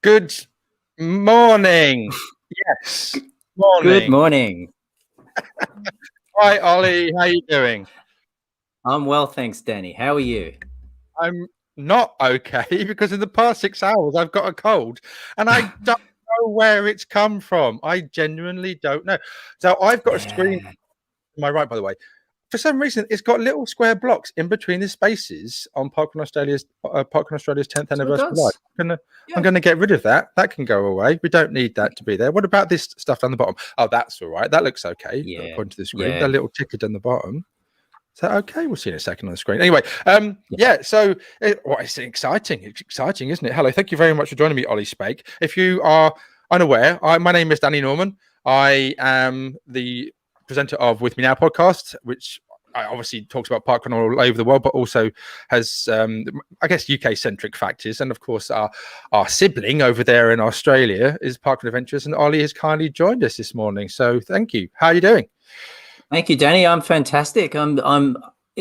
Good morning. Yes. Good Morning. morning. Hi, Ollie. How you doing? I'm well, thanks, Danny. How are you? I'm not okay because in the past 6 hours I've got a cold and I don't know where it's come from. I genuinely don't know. So I've got a screen to my right, by the way. For some reason, it's got little square blocks in between the spaces on Parkrun Australia's 10th anniversary live. I'm gonna get rid of that. That can go away. We don't need that to be there. What about this stuff down the bottom? Oh, that's all right. That looks okay. According to the screen, that little ticker down the bottom. Is that okay? We'll see in a second on the screen. Anyway, so it's exciting. It's exciting, isn't it? Hello, thank you very much for joining me, Ollie Spake. If you are unaware, my name is Danny Norman. I am the presenter of With Me Now podcast, which obviously talks about parkrun all over the world, but also has, I guess, UK-centric factors. And of course, our sibling over there in Australia is Parkrun Adventures, and Ollie has kindly joined us this morning. So thank you. How are you doing? Thank you, Danny. I'm fantastic. I'm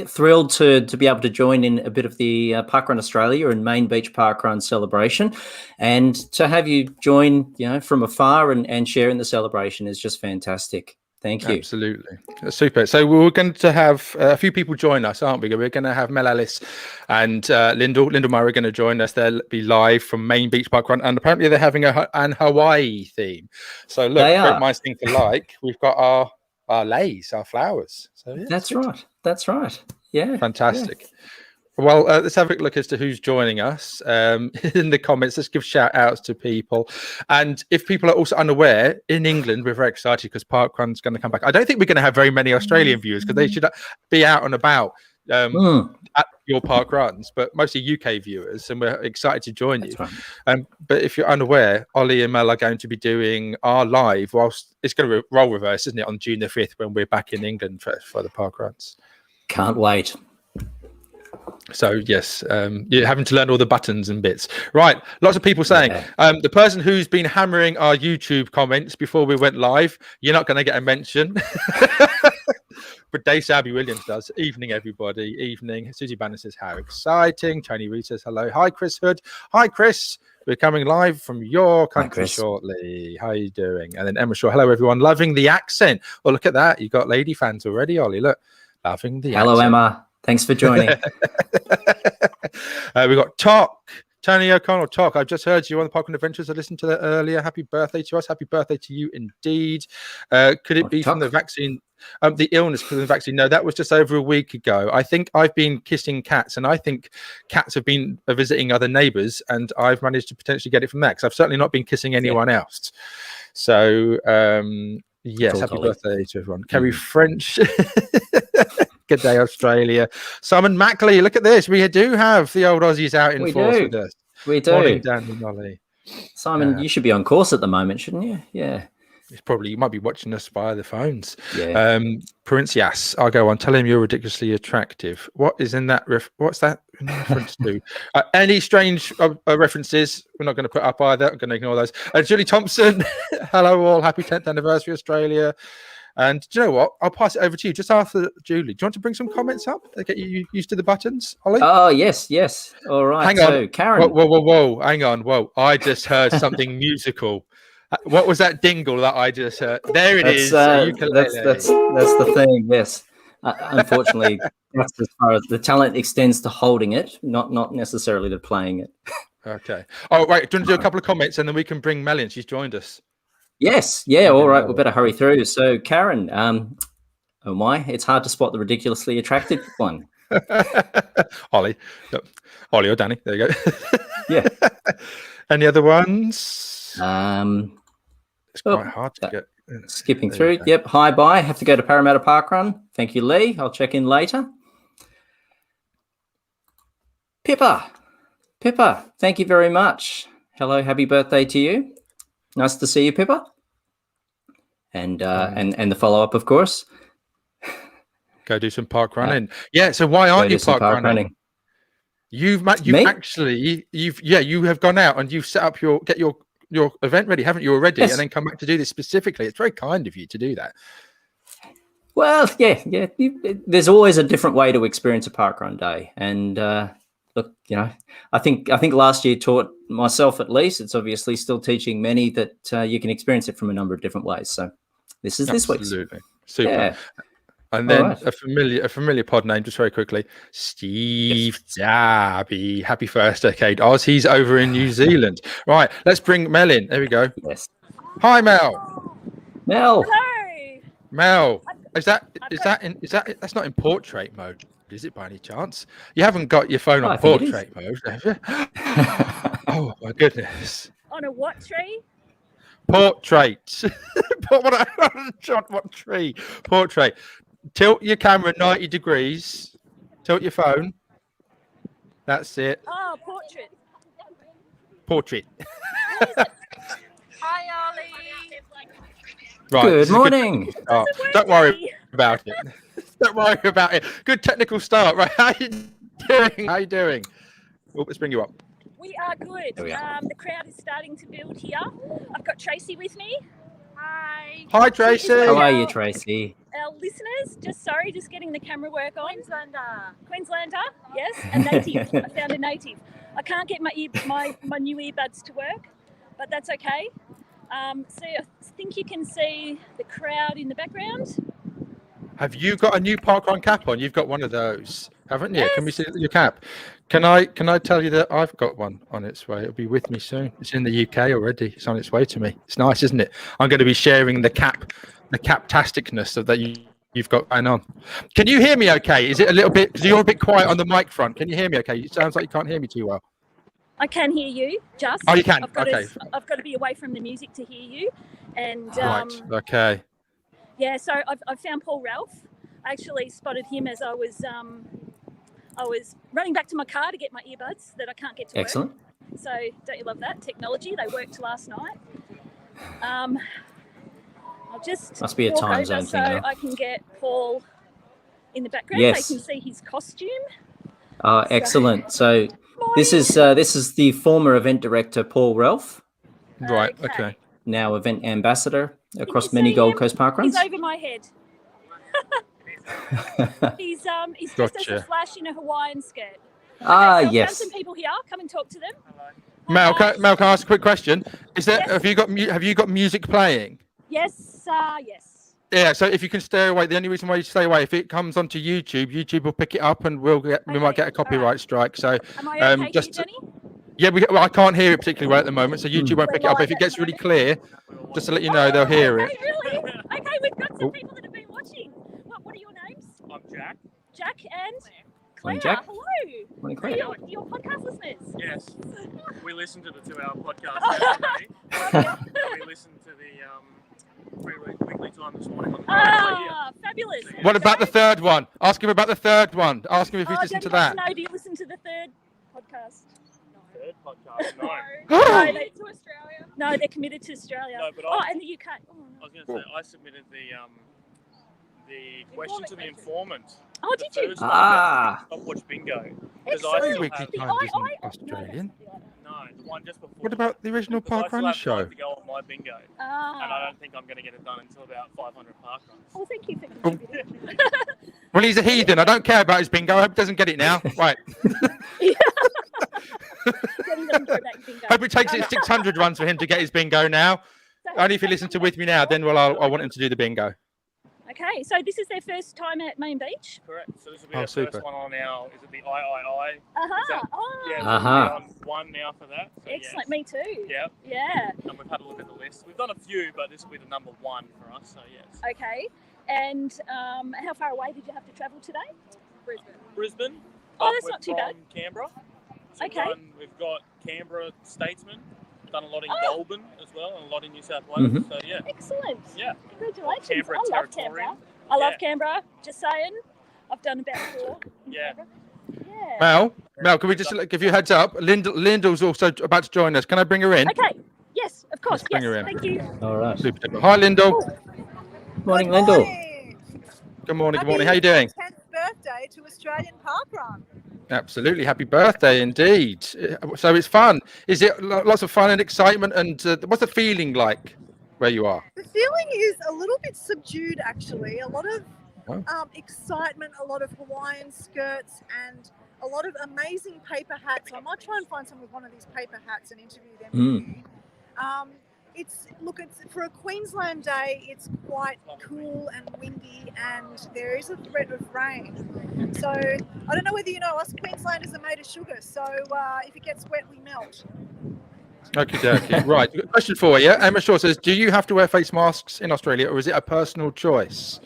thrilled to be able to join in a bit of the Parkrun Australia and Main Beach Parkrun celebration, and to have you join, from afar and share in the celebration is just fantastic. Thank you. Absolutely. Super. So we're going to have a few people join us, aren't we? We're going to have Mel Ellis and Lyndall Murray are going to join us. They'll be live from Main Beach Parkrun, and apparently they're having an Hawaii theme. So look, great minds think alike. We've got our leis, our flowers. So yeah, That's right. Yeah. Fantastic. Yeah. Well, let's have a look as to who's joining us in the comments. Let's give shout outs to people. And if people are also unaware, in England, we're very excited because Parkrun's going to come back. I don't think we're going to have very many Australian viewers because they should be out and about at your Parkruns, but mostly UK viewers. And we're excited to join you. Right. But if you're unaware, Ollie and Mel are going to be doing our live whilst it's going to roll reverse, isn't it, on June the 5th when we're back in England for the Parkruns. Can't wait. So yes, you're having to learn all the buttons and bits. Right, lots of people saying the person who's been hammering our YouTube comments before we went live, you're not going to get a mention. But Dave Sabby Williams does. Evening, everybody. Evening. Susie Banner says, how exciting. Tony Reed says, hello. Hi, Chris Hood. Hi, Chris. We're coming live from your country shortly. How are you doing? And then Emma Shaw, hello, everyone. Loving the accent. Oh, look at that. You've got lady fans already, Ollie. Look, loving the accent. Hello, Emma. Thanks for joining. We've got Tony O'Connell. I've just heard you on the Parkrun Adventures. I listened to that earlier. Happy birthday to us. Happy birthday to you indeed. Could it be from the vaccine? The illness because of the vaccine? No, that was just over a week ago. I think I've been kissing cats, and I think cats have been visiting other neighbours, and I've managed to potentially get it from that because I've certainly not been kissing anyone else. So, yes, happy birthday to everyone. Kerry French. Good day, Australia. Simon Mackley, look at this. We do have the old Aussies out in force with us. We do. Morning, Dan and Ollie. Simon, you should be on course at the moment, shouldn't you? Yeah. You might be watching us via the phones. Yeah. Princias, I'll go on. Tell him you're ridiculously attractive. What is in that? What's that in reference to? Any strange references? We're not going to put up either. I'm going to ignore those. Julie Thompson, hello all. Happy 10th anniversary, Australia. And do you know what? I'll pass it over to you just after Julie. Do you want to bring some comments up to get you used to the buttons, Ollie? Oh, yes. All right. Hang on. Karen. Whoa. Hang on. Whoa. I just heard something musical. What was that dingle that I just heard? There it is. That's the thing, yes. Unfortunately, that's as far as the talent extends to holding it, not necessarily to playing it. Okay. Oh, right. Do you want to do a couple of comments and then we can bring Mel in? She's joined us. Yes. Yeah. All right. We better hurry through. So, Karen, oh my, it's hard to spot the ridiculously attractive one. Ollie or Danny. There you go. Yeah. Any other ones? It's quite hard to get. Skipping through. Yep. Hi, bye. Have to go to Parramatta Parkrun. Thank you, Lee. I'll check in later. Pippa. Thank you very much. Hello. Happy birthday to you. Nice to see you, Pippa. And the follow-up, of course. Go do some park running. Yeah. So why aren't you park running? You have gone out and you've set up your event ready, haven't you already? Yes. And then come back to do this specifically. It's very kind of you to do that. Well, yeah. There's always a different way to experience a parkrun day, and look, I think last year taught myself, at least. It's obviously still teaching many that you can experience it from a number of different ways. So this is this week's. Absolutely. Super. Yeah. And All then right. a familiar pod name, just very quickly, Steve Yes. Darby. Happy first decade Oz. He's over in New Zealand. Right, let's bring Mel in. There we go. Yes. Hi, Mel. Hello. Mel. Mel, that's not in portrait mode, is it, by any chance? You haven't got your phone on I think it is. portrait mode, have you? Oh my goodness. On a what tree? Portrait. What tree? Portrait. Tilt your camera 90 degrees. Tilt your phone. That's it. Oh, portrait. Portrait. Hi, Ollie. Right. Good this is a morning. start. Don't worry about it. Don't worry about it. Good technical start. Right. How you doing? How you doing? Oh, let's bring you up. We are good. There we are. The crowd is starting to build here. I've got Tracy with me. Hi. Hi, Tracy. How are you, Tracy? Our listeners, just getting the camera work on. Queenslander, yes, a native. I found a native. I can't get my new earbuds to work, but that's okay. So I think you can see the crowd in the background. Have you got a new parkrun cap on? You've got one of those, haven't you? Yes. Can we see your cap? Can I tell you that I've got one on its way? It'll be with me soon. It's in the UK already. It's on its way to me. It's nice, isn't it? I'm going to be sharing the captasticness that you've got going on. Can you hear me okay? Is it a little bit, because you're a bit quiet on the mic front. Can you hear me okay? It sounds like you can't hear me too well. I can hear you, just. Oh, you can? I've got Okay. to be away from the music to hear you. And Right, okay. yeah, so I've found Paul Ralph. I actually spotted him as I was running back to my car to get my earbuds that I can't get to Excellent. work. So don't you love that technology? They worked last night. I'll just Must be a walk time over zone so thing, though. I can get Paul in the background. Yes. They can see his costume. Excellent. So this is the former event director, Paul Ralph, Right, okay. now event ambassador across you many see Gold him? Coast parkruns. He's over my head. He's dressed as a Gotcha. Flash in a Hawaiian skirt. So Ah, I found yes. some people here. Come and talk to them. Mel, Hi, can I ask a quick question? Is there, Yes. have you got music playing? Yes, yes. Yeah, so if you can stay away, the only reason why you stay away, if it comes onto YouTube, YouTube will pick it up and we might get a copyright strike. So Am I okay just here, Jenny? yeah, I can't hear it particularly well at the moment, so YouTube won't pick it up. If it gets really clear, just to let you know, they'll hear it. Okay, really? Okay, we've got some Oh. people that have been watching. What are your names? I'm Jack. Jack and Claire. Morning, Jack. Hello. Morning, So Claire. your podcast listeners. Yes. We listened to the 2-hour podcast yesterday. We listened to the weekly time this morning on the Fabulous. What about the third one? Ask him about the third one. Ask him if he's listened to that. No, do you listen to the third podcast? third podcast? No. No, Oh. they to Australia. No, they're committed to Australia. No, but and the UK. Oh, I was going to say I submitted the question to the informant. Oh, did you? Thursday. Ah. I've watched bingo. Excellent. Weekly The Times isn't Australian. No, the one just before. What about the original Because I still Parkrun have show? time to go on my bingo, and I Ah. don't think I'm going to get it done until about 500 parkruns. Oh, thank you for Oh. contributing. Well, he's a heathen. I don't care about his bingo. I hope he doesn't get it now. Right. Jenny doesn't care about your bingo. Hope it takes it 600 runs for him to get his bingo now. Only if you listen to With Me Now, then I want him to do the bingo. Okay, so this is their first time at Main Beach. Correct. So this will be Oh, our super. first one on our. Is it the III? Uh-huh. Yeah, Uh-huh. we're on one now for that. So Excellent. yes. Me too. Yeah, Yeah. and we've had a look at the list. We've done a few, but this will be the number one for us. So yes. Okay. And how far away did you have to travel today? Brisbane. Oh, but that's we're not too bad. from Canberra. So Okay. we've got Canberra Statesman. Done a lot in Oh. Goulburn as well, and a lot in New South Wales. Mhm. So yeah, Excellent. yeah. Congratulations. Canberra I love Territorial. Canberra. I love Yeah. Canberra. Just saying. I've done about 4. in Yeah. Canberra. Yeah. Mel, can we just give you a heads up? Lyndall's also about to join us. Can I bring her in? Okay. Yes, of course. Let's bring Yes. her in. Thank you. All right. Super. Hi, Lyndall. Morning, Lyndall. Good morning. Good morning. How you doing? 10th birthday to Australian Parkrun. Absolutely. Happy birthday indeed. So it's fun. Is it lots of fun and excitement? And what's the feeling like where you are? The feeling is a little bit subdued, actually. A lot of Oh. excitement, a lot of Hawaiian skirts, and a lot of amazing paper hats. I might try and find someone with one of these paper hats and interview them. It's for a Queensland day. It's quite cool and windy, and there is a threat of rain. So I don't know whether you know, us Queenslanders are made of sugar. So if it gets wet, we melt. Okie dokie. Right. Question for you. Emma Shaw says, do you have to wear face masks in Australia, or is it a personal choice?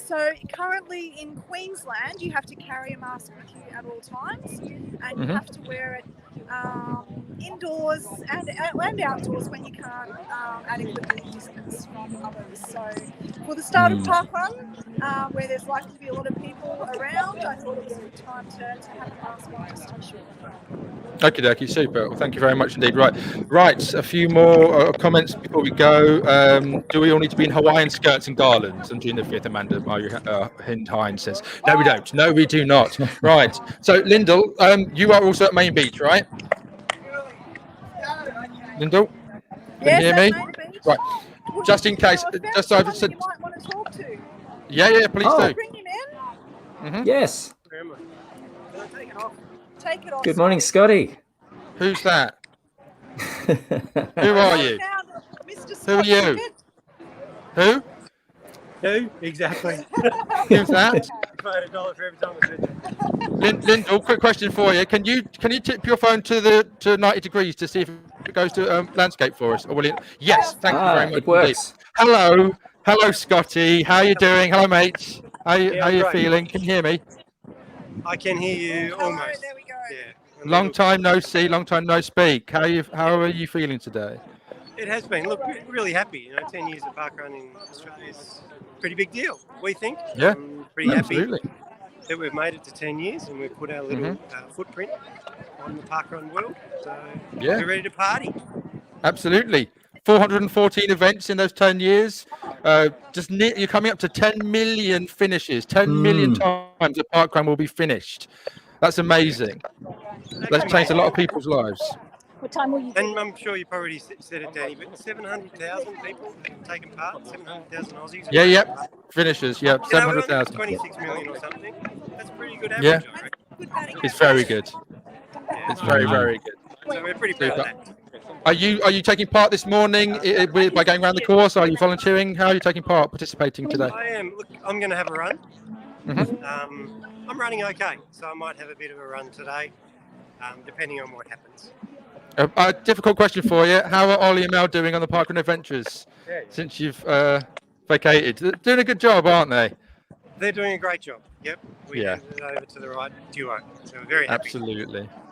So currently in Queensland, you have to carry a mask with you at all times, and you have to wear it indoors and outdoors when you can't adequately distance from others. So for the start of parkrun, where there's likely to be a lot of people around, I thought it was a good time to have a mask on just to ensure. Okie dokie, super. Well, thank you very much indeed. Right. A few more comments before we go. Do we all need to be in Hawaiian skirts and garlands on June the 5th? Amanda Hines says, no, we don't. No, we do not. Right. So, Lyndall, you are also at Main Beach, right? Lyndall, can you hear me? Right. Just in case, just so I've said. You might want to talk to. Yeah, please do. Bring him in. Yes. Take it off. Take it off. Good morning, Scotty. Who's that? Who are you? Who are you? Who? Who? Exactly. Who's that? $1 for every time I said that. Lyndall, quick question for you. Can you tip your phone to 90 degrees to see if it goes to landscape for us? Or will it? Yes, thank you very much. It works. Indeed. Hello, Scotty. How you doing? Hello, mate. How you great. feeling? Can you hear me? I can hear you almost. There we go. Yeah. Long time no see, long time no speak. How are you feeling today? It has been. Look, really happy. 10 years of parkrun in Australia is a pretty big deal, we think. Yeah, pretty absolutely. happy that we've made it to 10 years and we've put our little footprint on the parkrun world. So we're ready to party. Absolutely. 414 events in those 10 years. You're coming up to 10 million finishes. 10 million times a parkrun will be finished. That's amazing. That's changed a lot of people's lives. What time will you do? And I'm sure you've already said it, Danny, but 700,000 people have taken part, 700,000 Aussies. Yeah. Finishers, yeah, 700,000. 26 million or something. That's pretty good average, I reckon. It's very good. It's very, very good. So we're pretty proud of that. Are you taking part this morning by going around the course? Are you volunteering? How are you taking part, participating today? I am. Look, I'm going to have a run. I'm running okay, so I might have a bit of a run today, depending on what happens. A difficult question for you. How are Ollie and Mel doing on the Parkrun Adventures since you've vacated? Doing a good job, aren't they? They're doing a great job. Yep. We handed it over to the right duo, so we're very happy.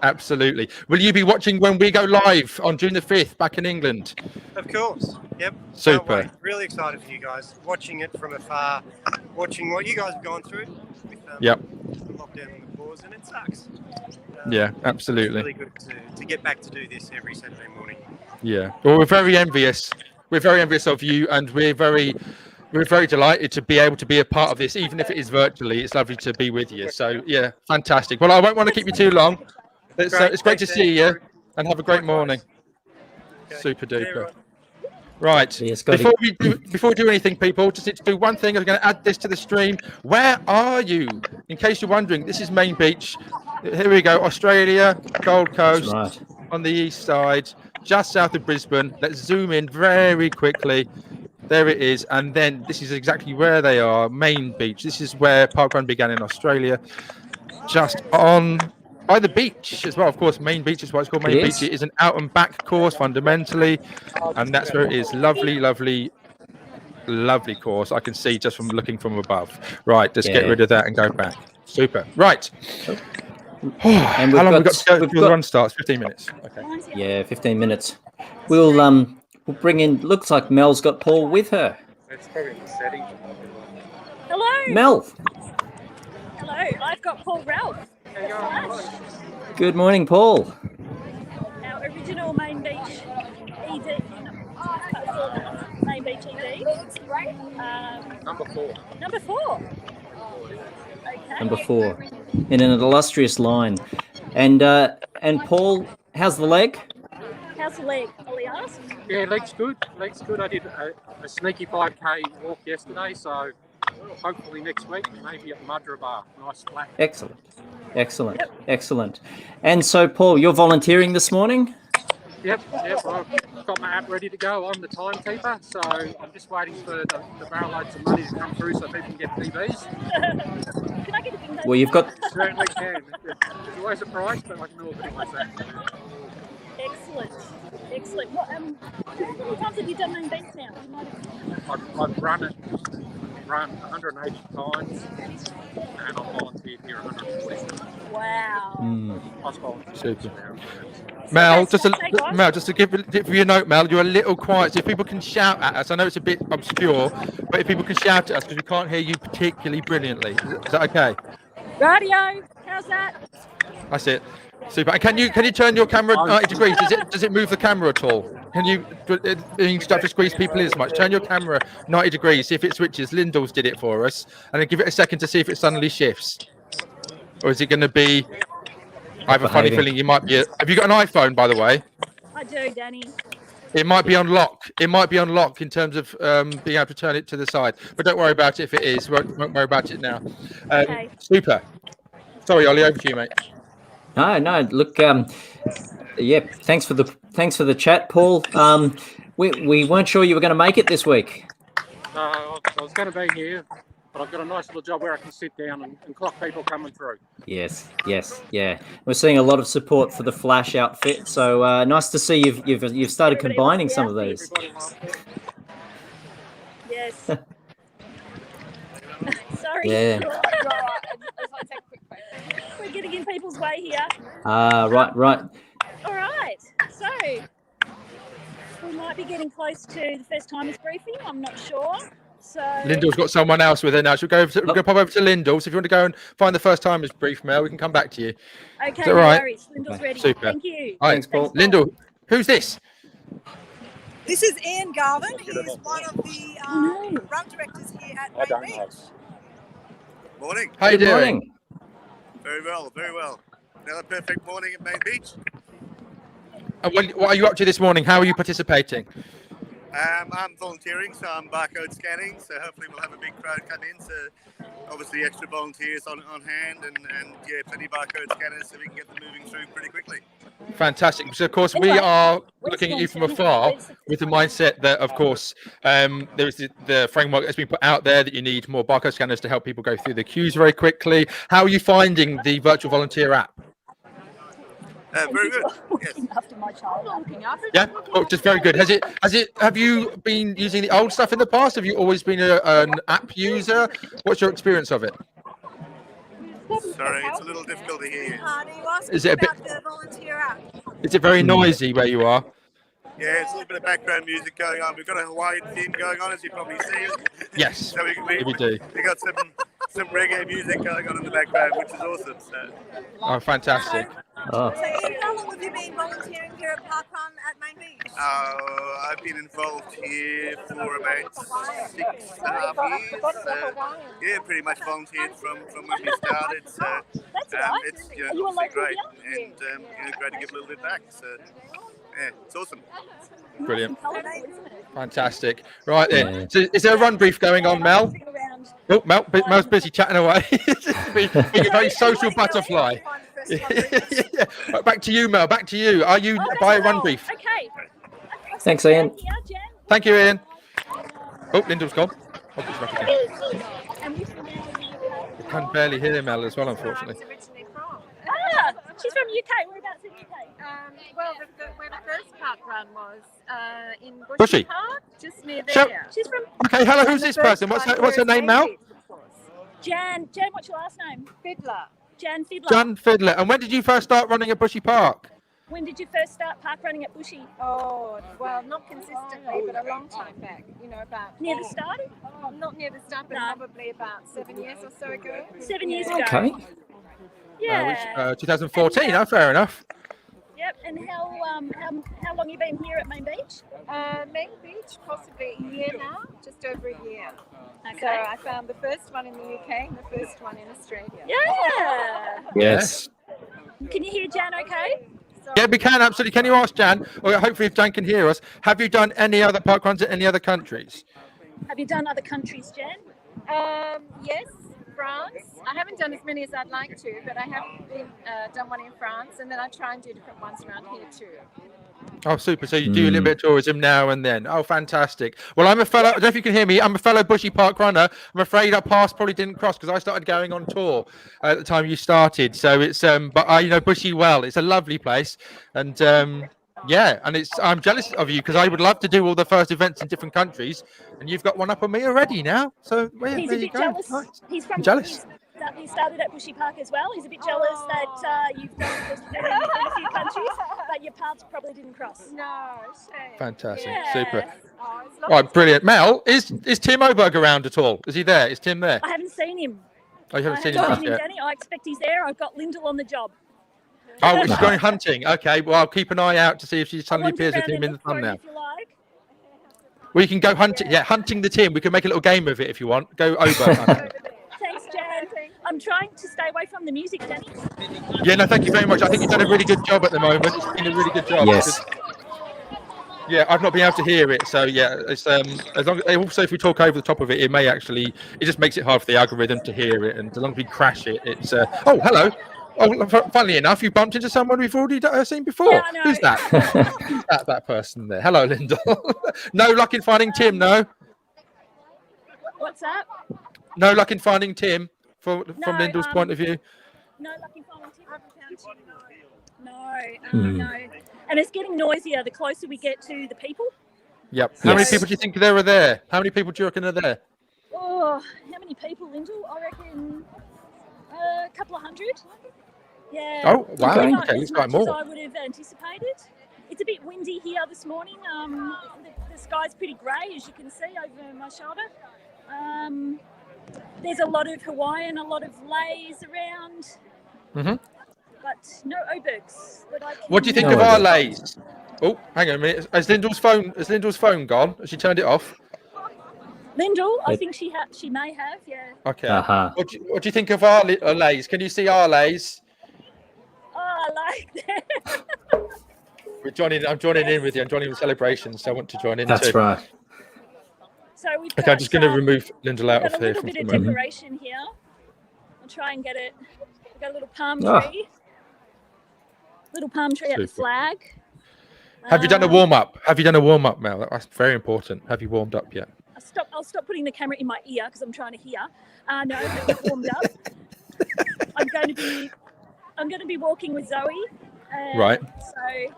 Absolutely. Will you be watching when we go live on June the 5th back in England? Of course. Yep. Super. Really excited for you guys. Watching it from afar, watching what you guys have gone through with the lockdown and the pause, and it sucks. Absolutely. It's really good to get back to do this every Saturday morning. Yeah. Well, we're very envious. We're very envious of you, and we're very delighted to be able to be a part of this, even if it is virtually. It's lovely to be with you. So, yeah, fantastic. Well, I won't want to keep you too long. It's great to see you, and have a great morning. Okay. Super duper. Right. Yes, before we do anything, people, just need to do one thing. I'm going to add this to the stream. Where are you? In case you're wondering, this is Main Beach. Here we go. Australia, Gold Coast, on the east side, just south of Brisbane. Let's zoom in very quickly. There it is. And then this is exactly where they are, Main Beach. This is where parkrun began in Australia, just by the beach as well. Of course, Main Beach is why it's called Main Beach. It is an out and back course fundamentally, and that's where it is. Lovely, lovely, lovely course. I can see just from looking from above. Right, let's get rid of that and go back. Super. Right. And how long have we got to go before the run starts? 15 minutes. Okay. Yeah, 15 minutes. We'll bring in. Looks like Mel's got Paul with her. It's probably the setting. Hello. Mel. Hello. I've got Paul Ralph. Good morning, Paul. Our original Main Beach ED. Main Beach ED. Number 4. Number 4. Okay. Number 4, in an illustrious line. And Paul, how's the leg? How's the leg? Ollie asked. Yeah, leg's good. I did a sneaky 5k walk yesterday, so hopefully next week maybe at Mudra Bar, nice flat. Excellent. Excellent. Excellent. And so, Paul, you're volunteering this morning? Yep. I've got my app ready to go. I'm the timekeeper, so I'm just waiting for the barrel loads of money to come through so people can get PBs. Can I get a bingo? Well, you've got... Certainly can. There's always a price, but I can do a bit myself. Excellent. What, how many times have you done main beach now? You might have... I've run 180 times, and I've volunteered here 147. Wow. Super. Mel, just to give you a note, Mel, you're a little quiet. So if people can shout at us, I know it's a bit obscure, but if people can shout at us because we can't hear you particularly brilliantly, is that okay? Radio, how's that? That's it. Super. And can you turn your camera 90 degrees? Does it move the camera at all? Can you start to squeeze people in as much? Turn your camera 90 degrees, see if it switches. Lyndall's did it for us, and then give it a second to see if it suddenly shifts. Or is it going to be? I have a funny feeling you might be. Have you got an iPhone, by the way? I do, Danny. It might be on lock. It might be on lock in terms of being able to turn it to the side. But don't worry about it if it is. Won't worry about it now. Okay. Super. Sorry, Ollie, over to you, mate. No. Look, yeah. Thanks for the chat, Paul. We weren't sure you were going to make it this week. I was going to be here, but I've got a nice little job where I can sit down and clock people coming through. Yes, yeah. We're seeing a lot of support for the Flash outfit, so nice to see you've started combining some of these. Yes. Sorry. Yeah. We're getting in people's way here. Right. All right. So we might be getting close to the first timers briefing. I'm not sure. So Lyndall's got someone else with her now. We're going to pop over to Lyndall. So if you want to go and find the first timers brief, Mel, we can come back to you. Okay, no right? worries. Lyndall's ready. Super. Thank you. All right. Thanks, Paul. Lyndall, who's this? This is Ian Garvin. He is one of the run directors here at Main Beach. Morning. How you Good doing? morning. Very well. Another perfect morning at Main Beach. And what are you up to this morning? How are you participating? I'm volunteering, so I'm barcode scanning. So hopefully we'll have a big crowd come in. So obviously extra volunteers on hand, and yeah, plenty of barcode scanners, so we can get them moving through pretty quickly. Fantastic. So, of course, we are looking at you from afar with the mindset that, of course, there is the framework that's been put out there that you need more barcode scanners to help people go through the queues very quickly. How are you finding the virtual volunteer app? Very good. Yes. After my child. Yeah, just very good. Have you been using the old stuff in the past? Have you always been an app user? What's your experience of it? Sorry, it's a little difficult to hear you. Is it a bit? The volunteer app. Is it very noisy where you are? Yeah, it's a little bit of background music going on. We've got a Hawaiian theme going on, as you probably see. Yes, So we do. We got some reggae music going on in the background, which is awesome. So. Oh, fantastic. Oh. So Ian, how long have you been volunteering here at Parkrun at Main Beach? I've been involved here for about 6.5 years. Yeah, pretty much volunteered from when we started. So it's obviously great, and great to give a little bit back. So yeah, it's awesome. Brilliant. Fantastic. Right then. So is there a run brief going on, Mel? Oh, Mel's busy chatting away. Being a very social butterfly. Yeah. Back to you, Mel. Back to you. Are you by a run brief? Okay. Thanks, Ian. Thank you, Ian. Oh, Lyndall's gone. Oh, she's back again. I can barely hear Mel as well, unfortunately. She's from UK. Whereabouts in UK? Well, where the first park run was in Bushy Park, just near So- there. She's from Okay, hello. Who's this person? What's her name, Mel? Jan. Jan, what's your last name? Fiddler. Jan Fiddler. Jan Fiddler. And when did you first start running at Bushy Park? When did you first start park running at Bushy? Oh, well, not consistently, but a long time back. About Near the start? not near the start, but No. probably about 7 years or so ago. 7 years ago. Okay. Yeah. 2014. Oh, fair enough. Yep. And how long you been here at Main Beach? Main Beach, possibly a year now, just over a year. Okay. So I found the first one in the UK and the first one in Australia. Yeah. Yes. Can you hear Jan okay? Yeah, we can, absolutely. Can you ask Jan, or hopefully if Jan can hear us, have you done any other park runs at any other countries? Have you done other countries, Jan? Yes, France. I haven't done as many as I'd like to, but I have been, done one in France, and then I try and do different ones around here too. Oh, super. So you do a little bit of tourism now and then. Oh, fantastic. Well, I'm a fellow, I don't know if you can hear me, I'm a fellow bushy park runner. I'm afraid our paths probably didn't cross because I started going on tour at the time you started. So it's, but I know Bushy well. It's a lovely place. And yeah, and I'm jealous of you because I would love to do all the first events in different countries. And you've got one up on me already now. So He's there a you bit go. jealous. Nice. He's from I'm jealous. He started at Bushy Park as well. He's a bit jealous that you've done in a few countries, but your paths probably didn't cross. No, shame. Fantastic. Yeah. Super. Oh, it's All right, brilliant. Mel, is Tim Oberg around at all? Is he there? Is Tim there? I haven't seen him. Oh, you haven't seen I him haven't just seen him, yet. Danny. I expect he's there. I've got Lyndall on the job. Oh, she's going hunting. Okay, well, I'll keep an eye out to see if she I'll suddenly wander appears with around him and in the look for him thumbnail. if you like. We can go hunting. Yeah, hunting the Tim. We can make a little game of it if you want. Go over. Thanks, Jan. I'm trying to stay away from the music, Danny. Yeah, no, thank you very much. I think you've done a really good job at the moment. It's been a really good job. Yes. Yeah, I've not been able to hear it, so yeah, it's as long as, also if we talk over the top of it, it may actually, it just makes it hard for the algorithm to hear it, and as long as we crash it, it's oh, hello. Oh, funnily enough, you bumped into someone we've already seen before. Yeah, I know. Who's that? Who's that person there? Hello, Lyndall. No luck in finding Tim, no? What's that? No luck in finding Tim from No, Lyndall's point of view. No luck in finding Tim. No. And it's getting noisier the closer we get to the people. Yep. How many Yes. people do you think there are there? How many people do you reckon are there? Oh, how many people, Lyndall? I reckon a couple of hundred. Yeah. Oh, wow. Probably not Okay, as it's quite much as more. I would have anticipated. It's a bit windy here this morning. The sky's pretty grey, as you can see over my shoulder. There's a lot of Hawaiian, a lot of lays around, but no Obergs. What do you think No of our idea. lays? Oh, hang on a minute. Has Lyndall's phone gone? Has she turned it off? Lyndall, I think she may have, yeah. Okay. Uh-huh. What do you think of our lays? Can you see our lays? Oh, I like that. I'm joining in with you. I'm joining in the celebrations, so I want to join in That's too. right. So we've Okay, got, I'm just going to remove Lyndall out got of a here little for bit the of moment. decoration here. I'll try and get it. We've got a little palm Oh. tree. Little palm tree at the Super. flag. Have you done a warm up? Have you done a warm up, Mel? That's very important. Have you warmed up yet? I'll stop putting the camera in my ear because I'm trying to hear. No, I've not warmed up. I'm going to be walking with Zoe. Right. So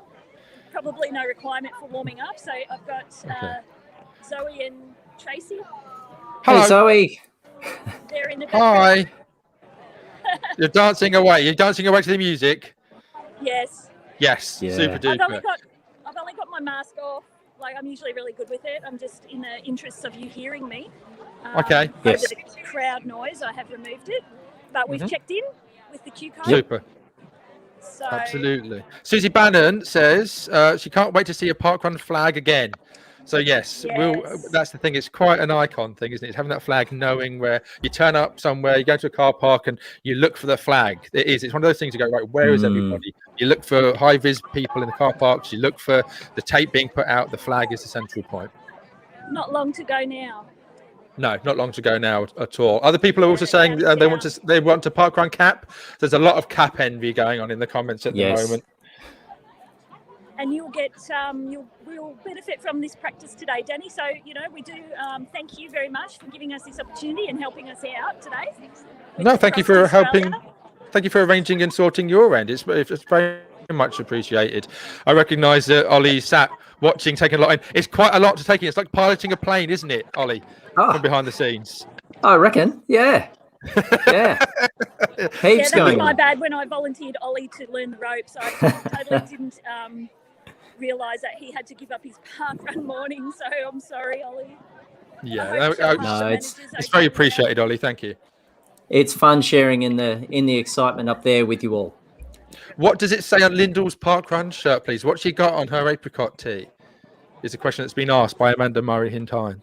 probably no requirement for warming up. So I've got Zoe and Tracy. Hello. Hey, Zoe. They're in the background. Hi. You're dancing away. You're dancing away to the music. Yes. Yes. Yeah. Super I've duper. only got my mask off. Like, I'm usually really good with it. I'm just in the interests of you hearing me. Okay. Yes. Over the crowd noise, I have removed it. But we've checked in with the Q code. Super. So Absolutely. Susie Bannon says she can't wait to see a parkrun flag again. So yes, that's the thing. It's quite an icon thing, isn't it? It's having that flag, knowing where you turn up somewhere, you go to a car park and you look for the flag. It is. It's one of those things you go, right, where is everybody? You look for high-vis people in the car parks. You look for the tape being put out. The flag is the central point. not long to go now. No, not long to go now at all. Other people are also saying they want to parkrun cap. There's a lot of cap envy going on in the comments at the moment. And you'll get we'll benefit from this practice today, Danny. So we do thank you very much for giving us this opportunity and helping us out today. No, thank you for helping. Thank you for arranging and sorting your end. It's very much appreciated. I recognise that Ollie sat watching, taking a lot in. It's quite a lot to take in. It's like piloting a plane, isn't it, Ollie? From behind the scenes. I reckon. Yeah. Yeah. Heaps That going was my on. bad when I volunteered Ollie to learn the ropes. I totally didn't realise that he had to give up his parkrun morning. So I'm sorry, Ollie. Yeah, No, it's very appreciated, Ollie. Thank you. It's fun sharing in the excitement up there with you all. What does it say on Lyndall's parkrun shirt, please? What's she got on her apricot tee? Is a question that's been asked by Amanda Murray Hintind.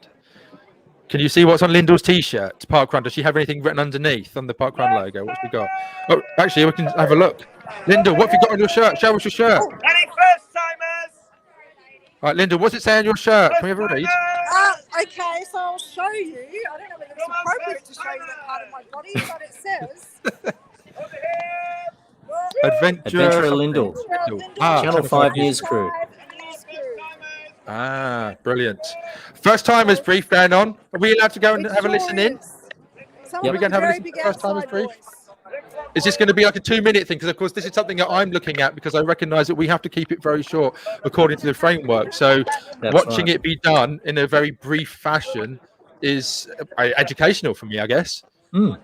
Can you see what's on Lyndall's t-shirt? Parkrun. Does she have anything written underneath on the parkrun logo? What's she got? Oh, actually, we can have a look. Lyndall, what have you got on your shirt? Show us your shirt. Any first timers? All right, Lyndall, what's it say on your shirt? Can we have a read? Okay, so I'll show you. I don't know whether it's appropriate to show you that part of my body, but it says Adventurer Lyndall. Channel 5 News Crew. Brilliant. First timers brief going on. Are we allowed to go and have a listen in? Are we going to have a listen to the first timers brief? Is this going to be like a 2-minute thing? Because of course this is something that I'm looking at because I recognise that we have to keep it very short according to the framework. So watching it be done in a very brief fashion is educational for me, I guess. Mm.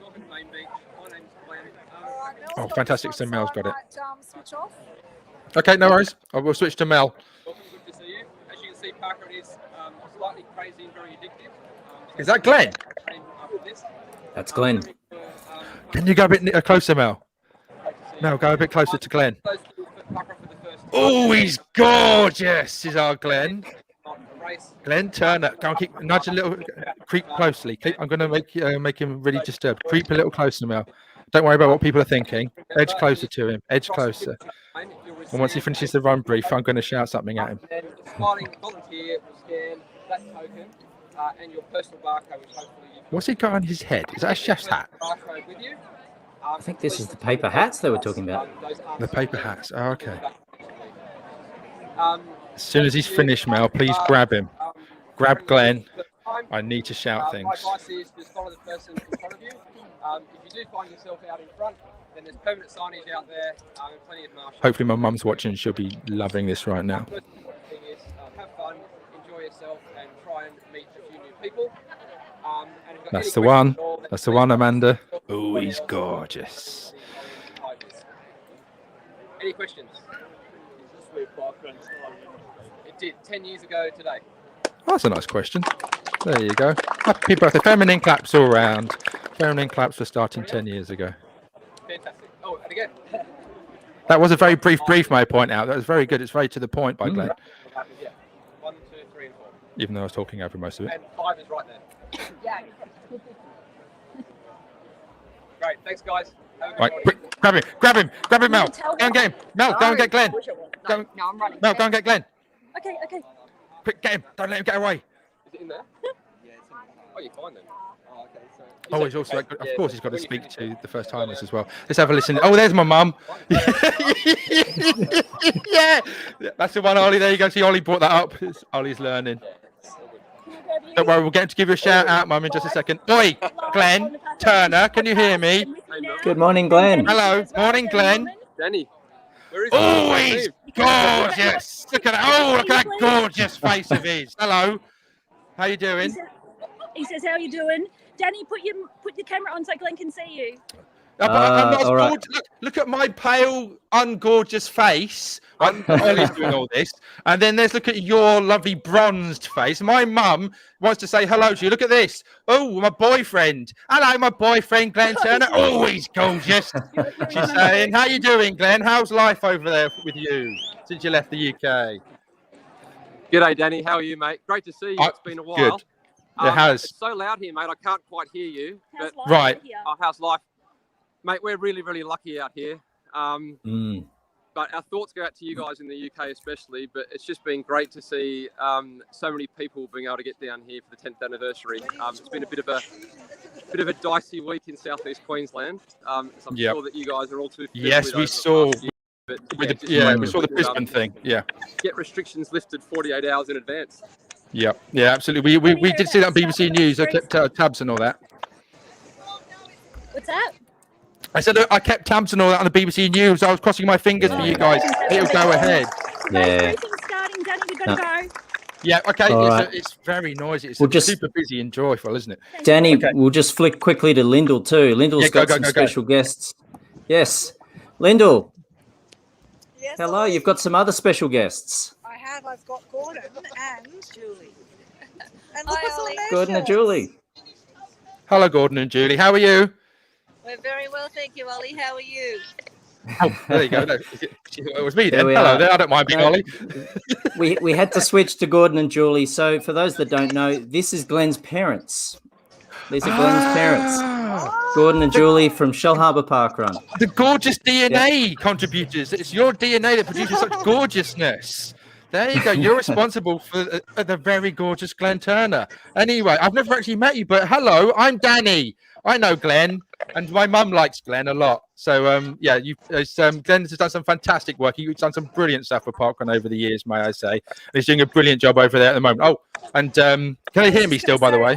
Oh, fantastic. So Mel's got it. Okay, no worries. I will switch to Mel. Welcome, good to see you. As you can see, parkrun is slightly crazy and very addictive. Is that Glenn? That's Glenn. Can you go a bit closer, Mel? Mel, go a bit closer to Glenn. Oh, he's gorgeous, is our Glenn. Glenn Turner. Go and nudge a little, creep closely. I'm going to make him really disturbed. Creep a little closer, Mel. Don't worry about what people are thinking. Edge closer to him. Edge closer. And once he finishes the run brief, I'm going to shout something at him. Volunteer will scan that token and your personal barcode, which hopefully What's he got on his head? Is that a chef's hat? with you. I think this is the paper hats they were talking about. The paper hats. Oh, okay. As soon as he's finished, Mel, please grab him. Grab Glenn. I need to shout things. My advice is just follow the person in front of you. If you do find yourself out in front, then there's permanent signage out there and plenty of marshals. Hopefully my mum's watching. She'll be loving this right now. The thing is, have fun, enjoy yourself, and try and meet a few new people. That's the one. That's the one, Amanda. Oh, he's gorgeous. Any questions? It did 10 years ago today. Oh, that's a nice question. There you go. Happy birthday. Feminine claps all round. Feminine claps for starting 10 years ago. Fantastic. Oh, and again. That was a very brief, may I point out. That was very good. It's very to the point by Glenn. Yeah. 1, 2, 3, and 4. Even though I was talking over most of it. And 5 is right there. Yeah. Great. Thanks, guys. Right, quick, grab him, Mel. Go and get him. Mel, go and get Glenn. No, I'm running. Mel, go and get Glenn. Okay. Quick, get him. Don't let him get away. Is it in there? Yeah, it's in there. Oh, you're fine then. Oh, okay. So oh, he's also, of course, he's got to speak to the first timers as well. Let's have a listen. Oh, there's my mum. Yeah, that's the one, Ollie. There you go. See, Ollie brought that up. Ollie's learning. Don't worry, we'll get him to give you a shout out, Mum, in just a second. Oi, Glenn Turner, can you hear me? Good morning, Glenn. Hello, morning, Glenn. Danny. Oh, he's gorgeous. Look at that. Oh, look at that gorgeous face of his. Hello. How you doing? He says, how you doing? Danny, put your camera on so Glenn can see you. I'm not all right. look at my pale, ungorgeous face. Ollie's doing all this. And then let's look at your lovely bronzed face. My mum wants to say hello to you. Look at this. Oh, my boyfriend. Hello, my boyfriend, Glenn Turner. Oh, he's gorgeous. She's saying, how you doing, Glenn? How's life over there with you since you left the UK? G'day, Danny. How are you, mate? Great to see you. It's been a while. Good. It has. It's so loud here, mate. I can't quite hear you. How's life right. here? Oh, how's life? Mate, we're really, really lucky out here. But our thoughts go out to you guys in the UK especially, but it's just been great to see so many people being able to get down here for the 10th anniversary. It's been a bit of a dicey week in southeast Queensland. So I'm sure that you guys are all too familiar Yes, with we over the saw. last year, but We saw the Brisbane thing. Yeah. Get restrictions lifted 48 hours in advance. Yeah, absolutely. We did see that on BBC News. I kept tabs and all that. What's that? I said I kept tabs and all that on the BBC News. I was crossing my fingers for you guys. It'll go ahead. Yeah. Starting, Danny, we've got to go. Yeah, okay. Right. It's very noisy. It's just super busy and joyful, isn't it? Danny, we'll just flick quickly to Lyndall too. Lyndall's got some special guests. Yes. Lyndall. Yes, hello, you've got some other special guests. I have. I've got Gordon and Julie. And look what's on their Gordon and shirts. Julie. Hello, Gordon and Julie. How are you? We're very well, thank you, Ollie. How are you? Oh, there you go. No, it was me then. There Hello are. there. I don't mind being Ollie. We had to switch to Gordon and Julie. So for those that don't know, this is Glenn's parents. These are Glenn's parents. Gordon and Julie from Shell Harbour Parkrun. The gorgeous DNA contributors. It's your DNA that produces such gorgeousness. There you go. You're responsible for the very gorgeous Glenn Turner. Anyway, I've never actually met you, but hello, I'm Danny. I know Glenn, and my mum likes Glenn a lot. So, yeah, Glenn has done some fantastic work. He's done some brilliant stuff for Parkrun over the years, may I say. And he's doing a brilliant job over there at the moment. Oh, and can they hear me still, by the way?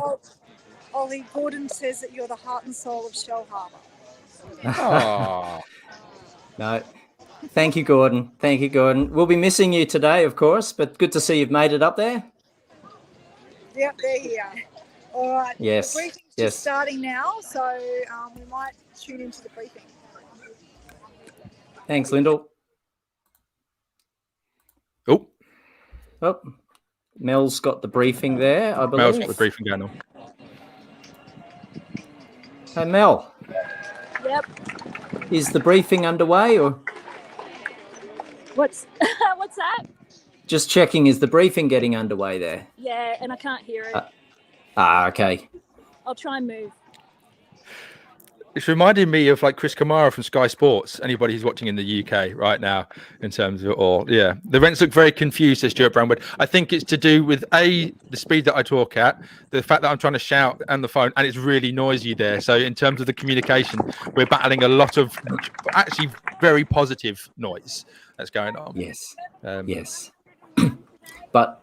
Ollie, Gordon says that you're the heart and soul of Shell Harbour. Oh. No. Thank you, Gordon. Thank you, Gordon. We'll be missing you today, of course, but good to see you've made it up there. Yep, they're here. All right. Yes. The briefing's Yes. just starting now, so we might tune into the briefing. Thanks, Lyndall. Oh. Oh. Mel's got the briefing there, I believe. Mel's got the briefing going on. Hey, Mel. Yep. Is the briefing underway or? What's that? Just checking, is the briefing getting underway there? Yeah, and I can't hear it. Okay. I'll try and move. It's reminding me of like Chris Kamara from Sky Sports. Anybody who's watching in the UK right now, in terms of it all, yeah, the events look very confused. Says Stuart Brownwood. I think it's to do with the speed that I talk at, the fact that I'm trying to shout on the phone, and it's really noisy there. So in terms of the communication, we're battling a lot of actually very positive noise that's going on. Yes. Yes. But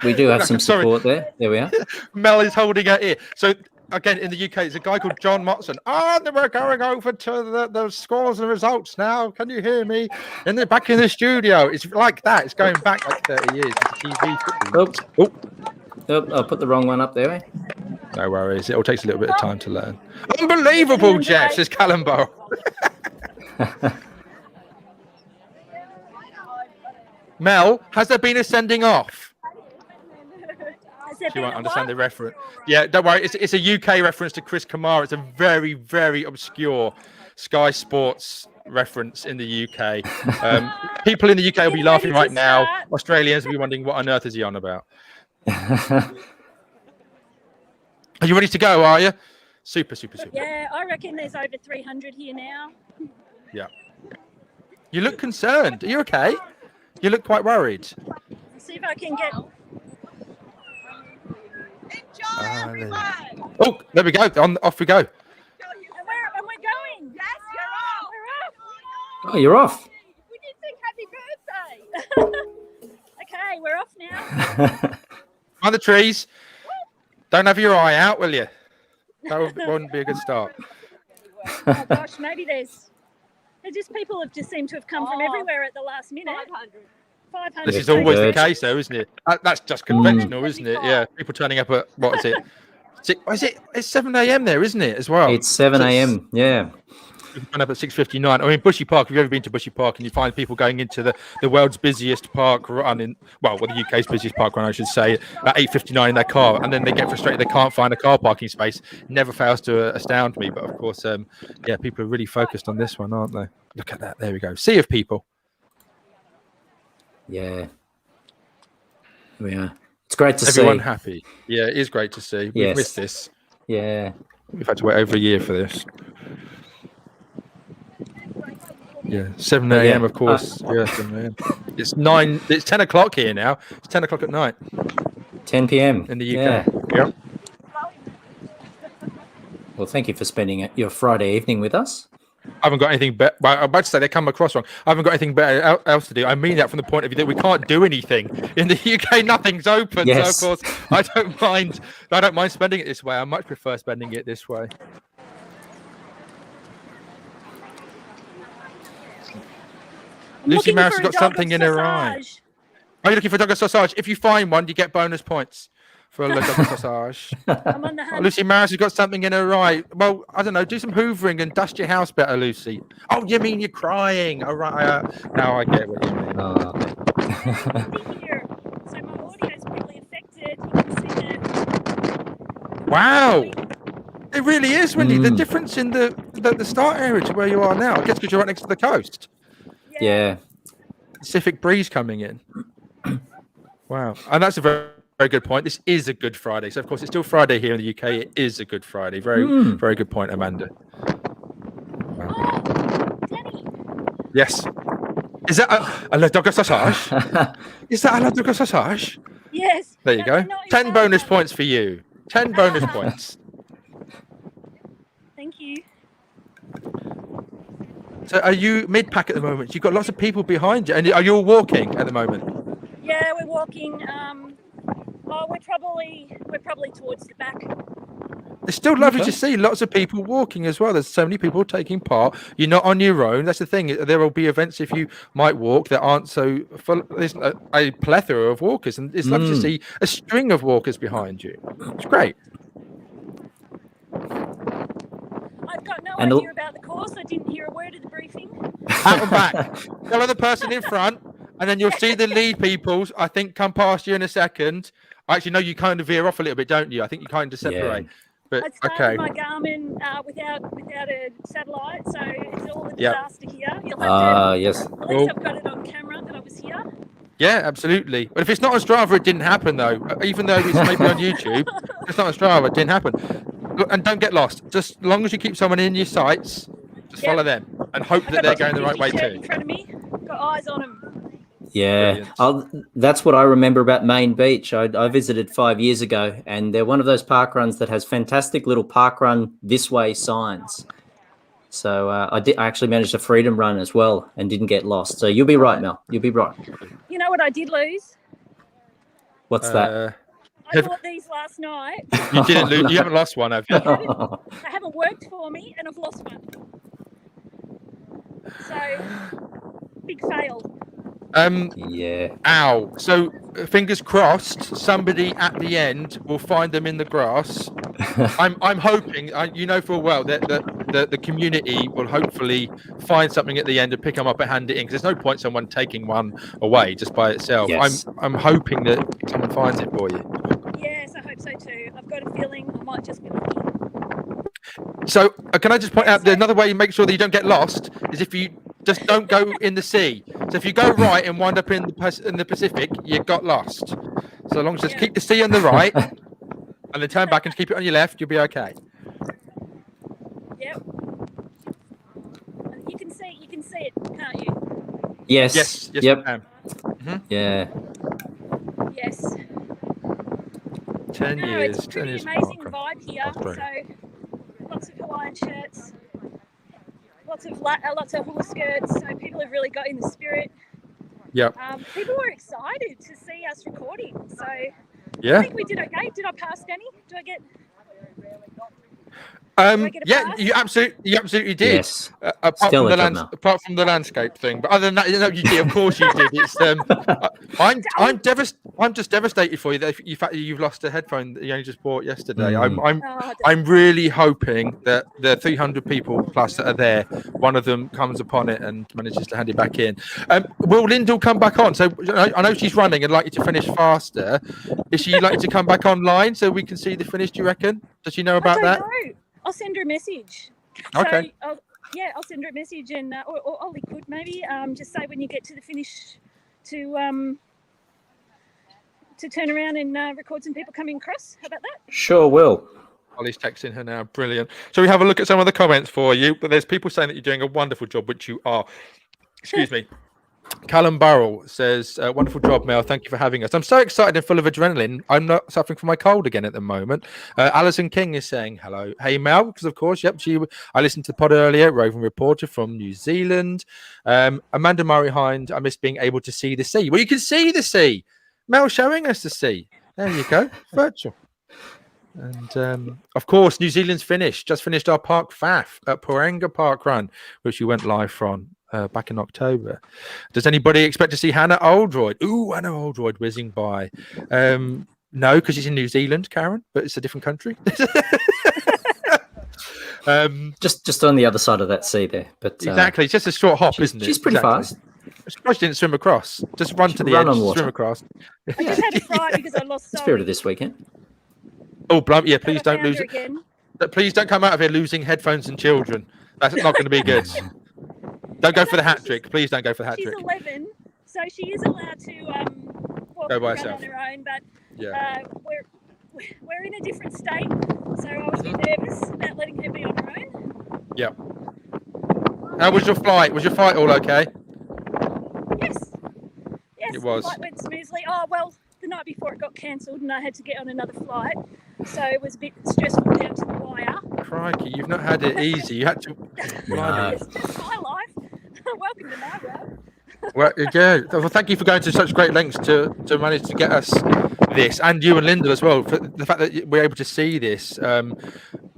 we do have some support there. There we are. Mel is holding her ear. So again, in the UK, there's a guy called John Motson. Then we're going over to the scores and results now. Can you hear me? Back in the studio. It's like that. It's going back like 30 years. TV. Oh, I'll put the wrong one up there. No worries. It all takes a little bit of time to learn. Unbelievable, Jeff, says Callum Bow. Mel, has there been a sending off? She won't understand the reference. Yeah, don't worry. It's a UK reference to Chris Kamara. It's a very, very obscure Sky Sports reference in the UK. People in the UK will be laughing right now. Australians will be wondering what on earth is he on about. Are you ready to go? Are you? Super. Yeah, I reckon there's over 300 here now. Yeah. You look concerned. Are you okay? You look quite worried. See if I can get. Enjoy, everyone. Oh, there we go. Off we go. And we're going. Yes, you're off. We're off. Oh, you're off. We did sing happy birthday. Okay, we're off now. Find the trees. Don't have your eye out, will you? That wouldn't be a good start. Oh gosh, maybe there's just people have just seemed to have come from everywhere at the last minute. 500. This is always the case, though, isn't it? That's just conventional, isn't it? Yeah, people turning up at what is it? It's 7 a.m. there, isn't it? As well. It's 7 a.m. Yeah. People turn up at 6:59. I mean, Bushy Park. If you've ever been to Bushy Park, and you find people going into the world's busiest park run the UK's busiest park run, I should say, at 8:59 in their car, and then they get frustrated they can't find a car parking space. Never fails to astound me. But of course, yeah, people are really focused on this one, aren't they? Look at that. There we go. Sea of people. Yeah. We are. It's great to see. Everyone happy. Yeah, it is great to see. We've missed this. Yeah. We've had to wait over a year for this. Yeah, 7 a.m. of course. Yeah, 7 a.m. It's 10 o'clock here now. It's 10 o'clock at night. 10 p.m. in the UK. Yeah. Well, thank you for spending your Friday evening with us. I haven't got anything better. Well, I'm about to say they come across wrong. I haven't got anything better else to do. I mean that from the point of view that we can't do anything in the UK. Nothing's open. Yes. So of course, I don't mind spending it this way. I much prefer spending it this way. Lucy Maris has got something in her eye. Are you looking for a dog sausage? If you find one, you get bonus points for a dog sausage. I'm on the hunt. Lucy Maris has got something in her eye. Well, I don't know. Do some hoovering and dust your house better, Lucy. Oh, you mean you're crying? All right. Now I get what you mean. Here. So my audio is probably affected. You can see it. Wow. It really is, Wendy. The difference in the start area to where you are now. I guess because you're right next to the coast. Yeah. Pacific breeze coming in. Wow. And that's a very, very good point. This is a Good Friday. So, of course, it's still Friday here in the UK. It is a Good Friday. Very, very good point, Amanda. Wow. Danny. Yes. Is that a la doga sausage? Is that a la doga sausage? Yes. There you go. 10 bonus points for you. 10 bonus points. Thank you. So are you mid-pack at the moment? You've got lots of people behind you. And are you all walking at the moment? Yeah, we're walking. We're probably towards the back. It's still lovely to see lots of people walking as well. There's so many people taking part. You're not on your own. That's the thing. There will be events if you might walk that aren't so full. There's a plethora of walkers, and it's lovely to see a string of walkers behind you. It's great. I've got no idea about the course. I didn't hear a word of the briefing. Out and back. Follow the person in front, and then you'll see the lead peoples, I think, come past you in a second. Actually, no, you kind of veer off a little bit, don't you? I think you kind of separate. Yeah. But, I started my Garmin without a satellite, so it's all a disaster here. You'll have to. Yes. At least I've got it on camera that I was here. Yeah, absolutely. But if it's not on Strava, it didn't happen, though. Even though it's maybe on YouTube, it's not on Strava, it didn't happen. And don't get lost. Just as long as you keep someone in your sights, just follow them and hope that they're going the right way too. In front of me, got eyes on them. Yeah, that's what I remember about Main Beach. I visited 5 years ago, and they're one of those park runs that has fantastic little park run this way signs. So I actually managed a freedom run as well and didn't get lost. So you'll be right, Mel. You'll be right. You know what I did lose? What's that? I bought these last night. You didn't lose. You haven't lost one, have you? They haven't worked for me, and I've lost one. So big fail. Yeah. Ow. So fingers crossed, somebody at the end will find them in the grass. I'm hoping, you know full well that the community will hopefully find something at the end and pick them up and hand it in. Because there's no point someone taking one away just by itself. Yes. I'm hoping that someone finds it for you. Yes, I hope so too. I've got a feeling I might just be lucky. So can I just point out that another way you make sure that you don't get lost is if you just don't go in the sea. So if you go right and wind up in the Pacific, you got lost. So as long as you just keep the sea on the right and then turn back and keep it on your left, you'll be okay. Yep. You can see it, can't you? Yes. Yes. Yep. You can. Mm-hmm. Yeah. Yes. 10 years. It's a pretty amazing vibe here. So lots of Hawaiian shirts, lots of hula skirts. So people have really got in the spirit. Yep. People were excited to see us recording. So yeah. I think we did okay. Did I pass Danny? Do I get? Yeah, you absolutely did. Yes. Apart from the landscape thing, but other than that, no, you did. Of course, you did. It's I'm just devastated for you that the fact that you've lost a headphone that you only just bought yesterday. I'm really hoping that the 300 people plus that are there, one of them comes upon it and manages to hand it back in. Will Lyndall come back on? So I know she's running and likely to finish faster. Is she likely to come back online so we can see the finish? Do you reckon? Does she know about that? I'll send her a message. Okay. So I'll send her a message, and or Ollie could maybe just say when you get to the finish to turn around and record some people coming across. How about that? Sure will. Ollie's texting her now. Brilliant. So we have a look at some of the comments for you. But there's people saying that you're doing a wonderful job, which you are. Excuse me. Callum Burrell says, wonderful job, Mel. Thank you for having us. I'm so excited and full of adrenaline. I'm not suffering from my cold again at the moment. Alison King is saying hello. Hey, Mel, because of course, yep, I listened to the pod earlier, roving reporter from New Zealand. Amanda Murray Hind, I miss being able to see the sea. Well, you can see the sea. Mel showing us the sea. There you go. Virtual. And of course, New Zealand's just finished our Park Faff at Parenga Park Run, which we went live from back in October. Does anybody expect to see Hannah Oldroyd? Ooh, Hannah Oldroyd whizzing by. No, because she's in New Zealand, Karen, but it's a different country. Just on the other side of that sea there. But exactly, it's just a short hop, isn't it? She's pretty fast. She didn't swim across. Just run to the edge, swim across. I just had a fright because I lost Spirit of this weekend. Oh, blunt! Yeah, please don't lose it. Please don't come out of here losing headphones and children. That's not going to be good. Don't go for the hat trick. Please don't go for the hat trick. She's 11, so she is allowed to walk go by around herself on her own. But yeah, we're in a different state, so I was a bit nervous about letting her be on her own. Yeah. How was your flight? Was your flight all okay? It was. The flight went smoothly. Oh, well, the night before it got cancelled and I had to get on another flight. So it was a bit stressful down to the wire. Crikey, you've not had it easy. You had to. It's just my life. Welcome to my world. Well, yeah. Well, thank you for going to such great lengths to manage to get us this, and you and Linda as well, for the fact that we're able to see this.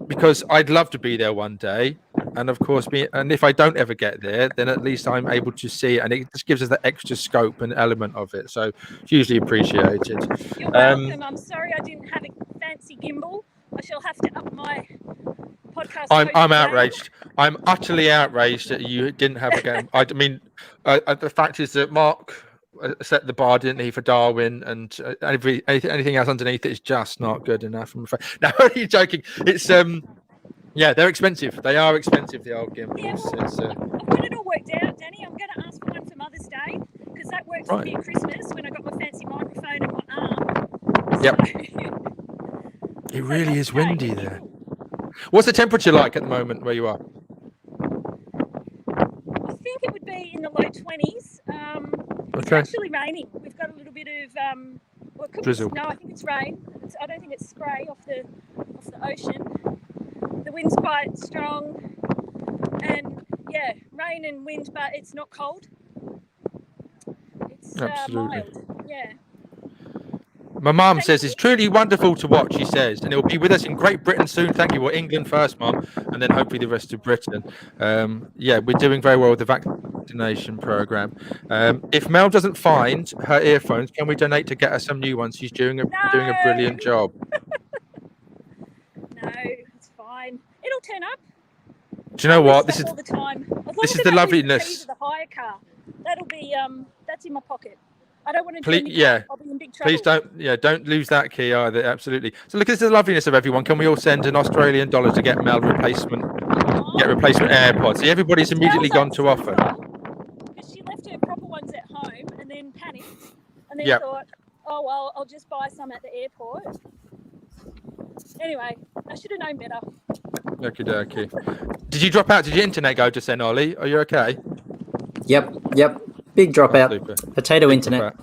Because I'd love to be there one day, and of course, and if I don't ever get there, then at least I'm able to see it, and it just gives us that extra scope and element of it. So it's hugely appreciated. You're welcome. I'm sorry I didn't have a fancy gimbal. I shall have to up my podcast. I'm outraged. I'm utterly outraged that you didn't have a game. I mean, the fact is that Mark set the bar, didn't he, for Darwin, and anything else underneath it is just not good enough. I'm afraid. No, you're joking. It's yeah, they're expensive. They are expensive. The old gimbals. Yeah, well, I've got it all worked out, Danny. I'm going to ask for one for Mother's Day because that works for me at Christmas when I got my fancy microphone and my arm. Yep. It really is windy there. What's the temperature like at the moment where you are? I think it would be in the low 20s. It's actually raining. We've got a little bit of well, it could drizzle. No, I think it's rain. I don't think it's spray off the ocean. The wind's quite strong, and yeah, rain and wind, but it's not cold. It's mild. Yeah. My mum says it's truly wonderful to watch, she says, and it will be with us in Great Britain soon. Thank you. Well, England first, Mum, and then hopefully the rest of Britain. Yeah, we're doing very well with the vaccination program. If Mel doesn't find her earphones, can we donate to get her some new ones? She's doing a brilliant job. No, it's fine. It'll turn up. Do you know what? This is all the time. This is the loveliness. The hire car. That'll be that's in my pocket. I don't want to. Please, yeah. I'll be in big trouble. Please don't lose that key either. Absolutely. So look, this is the loveliness of everyone. Can we all send an Australian dollar to get Mel replacement AirPods? See, everybody's immediately gone to offer. Because she left her proper ones at home and then panicked and then thought, oh well, I'll just buy some at the airport. Anyway, I should have known better. Okie dokie. Did you drop out? Did your internet go just then, Ollie? Are you okay? Yep. Big dropout. Super. Potato internet.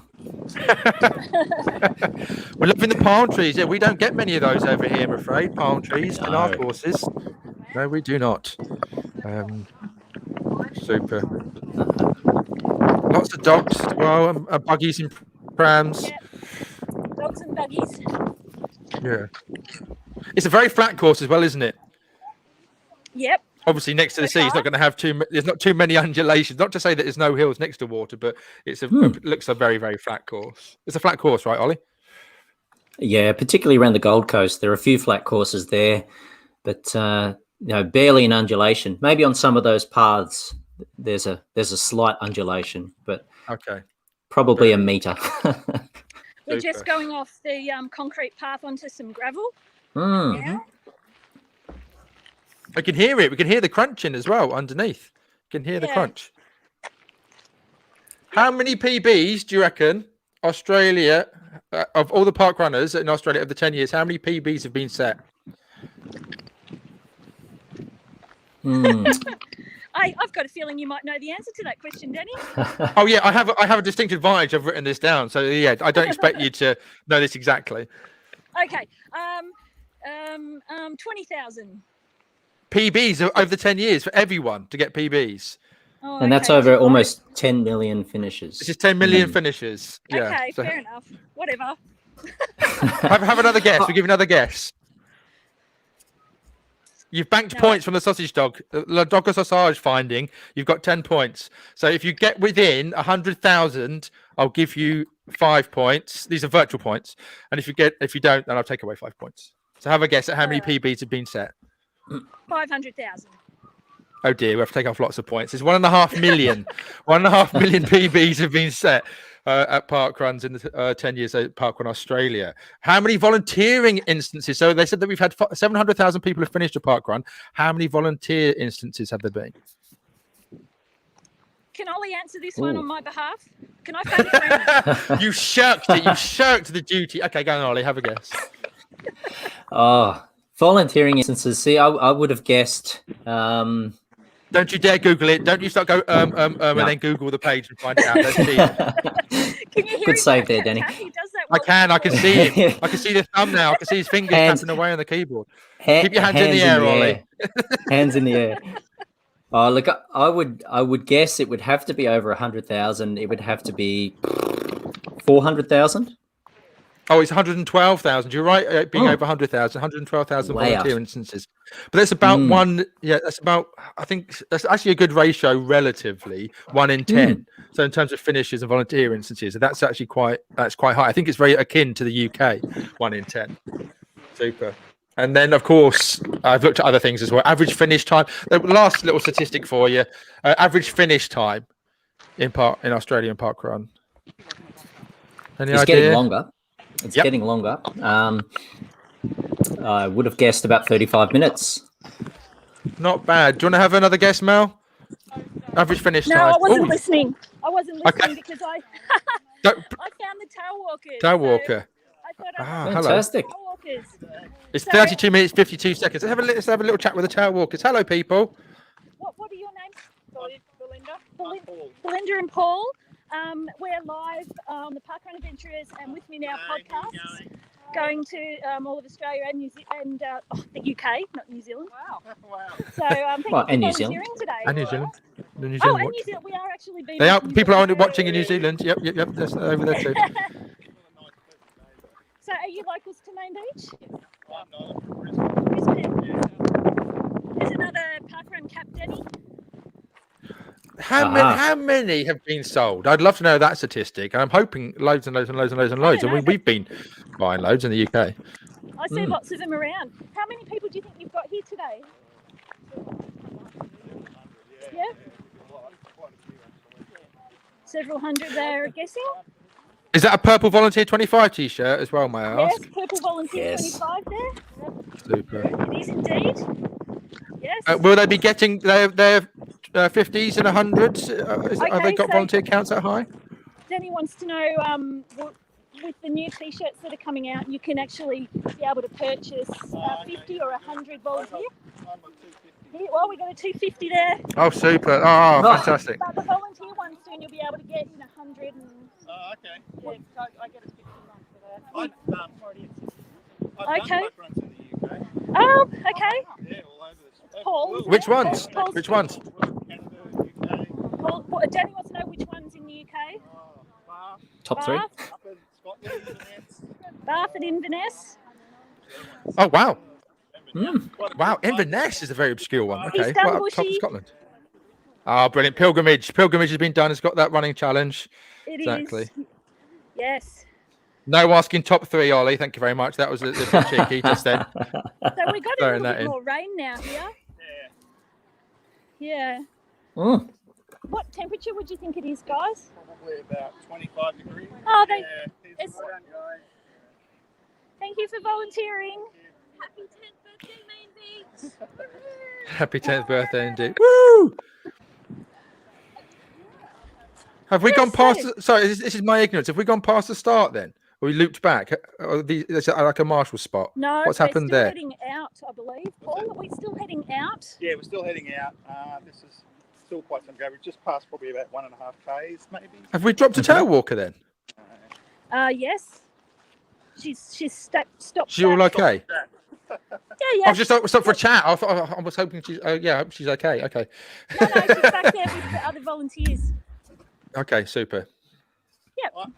We're loving the palm trees. Yeah, we don't get many of those over here, I'm afraid. Palm trees in our courses. No, we do not. Super. Lots of dogs as well, and buggies and prams. Yeah. Dogs and buggies. Yeah. It's a very flat course as well, isn't it? Yep. Obviously, next to the sea, it's not going to have there's not too many undulations. Not to say that there's no hills next to water, but it looks a very, very flat course. It's a flat course, right, Ollie? Yeah, particularly around the Gold Coast. There are a few flat courses there, but barely an undulation. Maybe on some of those paths, there's a slight undulation, but probably a metre. We're just going off the concrete path onto some gravel. Now. I can hear it. We can hear the crunching as well underneath. You can hear the crunch. How many PBs do you reckon Australia, of all the park runners in Australia of the 10 years, how many PBs have been set? I've got a feeling you might know the answer to that question, Danny. Oh yeah, I have a distinct advantage. I've written this down, so yeah, I don't expect you to know this exactly. Okay, 20,000 PBs over the 10 years for everyone to get PBs. Oh, and that's over almost 10 million finishes. This is 10 million finishes. Yeah. Okay, fair enough. Whatever. have another guess. We'll give another guess. You've banked points from the sausage dog. The dog sausage finding. You've got 10 points. So if you get within 100,000, I'll give you 5 points. These are virtual points. And if you don't, then I'll take away 5 points. So have a guess at how many PBs have been set. 500,000. Oh dear, we have to take off lots of points. It's 1.5 million. 1.5 million PBs have been set at parkruns in the 10 years at Parkrun Australia. How many volunteering instances? So they said that we've had 700,000 people have finished a parkrun. How many volunteer instances have there been? Can Ollie answer this one on my behalf? Can I phone a friend? You shirked it. You shirked the duty. Okay, go on, Ollie. Have a guess. Volunteering instances. See, I would have guessed. Don't you dare Google it. Don't you start and then Google the page and find it out. That's cheating. Can you hear Good him save tap, there, tap, Danny. tap? He does that I while can. I can he's see him. I can see the thumbnail. I can see his fingers Hands- tapping away on the keyboard. Ha- Keep your hands in the air, Ollie. Hands in the air. Oh, look, I would guess it would have to be over 100,000. It would have to be 400,000. Oh, it's 112,000. You're right. It being Oh. over 100,000, 112,000 Way volunteer out. instances. But that's about one. Yeah, that's about. I think that's actually a good ratio, relatively 1 in 10. So in terms of finishes and volunteer instances, that's actually quite high. I think it's very akin to the UK, 1 in 10. Super. And then, of course, I've looked at other things as well. Average finish time. The last little statistic for you: average finish time in Australian parkrun. Any It's idea? getting longer. It's getting longer. I would have guessed about 35 minutes. Not bad. Do you want to have another guess, Mel? Average finish No, time. I wasn't listening. I wasn't listening because I Don't- I found the tail walkers. Tail walker. I thought Hello. Fantastic. tail walkers. It's So- 32 minutes, 52 seconds. Let's have a little chat with the tail walkers. Hello, people. What are your names? Belinda and Paul. We're live on the Parkrun Adventurers, and with me now podcasts going to all of Australia and the UK, not New Zealand. Wow. So thank you for and New volunteering Zealand. today. And New Zealand. The New Oh, Zealand and watch. New Zealand. We are actually being. They are. People are watching in New Zealand. Yep. That's over there too. So are you locals to Main Beach? Brisbane. There's another parkrun cap, Denny. How many have been sold? I'd love to know that statistic. I'm hoping loads and loads and loads and loads and loads. And we've been buying loads in the UK. I see lots of them around. How many people do you think you've got here today? Yeah? Several hundred there, guessing? Is that a purple volunteer 25 t-shirt as well, may I Yes, ask? purple volunteer Yes. 25 there. Super. It is indeed. Yes. Will they be getting their 50s and 100s? Have they got so- volunteer counts that high? Danny wants to know, with the new t-shirts that are coming out, you can actually be able to purchase 50 or 100 volunteer. Yeah, well, we got a 250 there. Oh, super. Oh, fantastic. But the volunteer ones soon you'll be able to get 100 and... Oh, okay. Yeah, so I get a 50 one for that. I've already at 60. done Okay. parkruns in the UK. Oh, okay. Yeah, all over the Paul. Which ones? Paul's- Which ones? Canada, UK, Paul, Danny wants to know which ones in the UK. Bath, Top three. Bath, up in Scotland, Inverness. Bath and Inverness. Oh, wow. Quite a Wow, big Inverness is a very obscure one. Okay, East well, top of Ambushy. Scotland. Ah, brilliant. Pilgrimage. Pilgrimage has been done. It's got that running challenge. It Exactly. is. Yes. No asking top 3, Ollie. Thank you very much. That was a bit cheeky just then. So we got a Throwing little that bit in. more rain now here. Yeah. Mm. What temperature would you think it is, guys? Probably about 25 degrees. Oh, Yeah, it's- it's well done, guys. Thank you for volunteering. Happy 10th birthday, Main Beach. Happy 10th birthday indeed. Woo! Have we gone past? Sorry, this is my ignorance. Have we gone past the start then? Or we looped back? Or is it like a marshal spot? No, What's we're happened still there? heading out, I believe. Paul, are we still heading out? Yeah, we're still heading out. This is still quite some go. We've just passed probably about 1.5 k's, maybe. Have we dropped a tail walker then? Yes. She's stopped. She all okay? Yeah, I yeah. was just stopped for a chat. I was hoping she's. Yeah, I hope she's okay. Okay. No, she's back there with the other volunteers. Okay, super.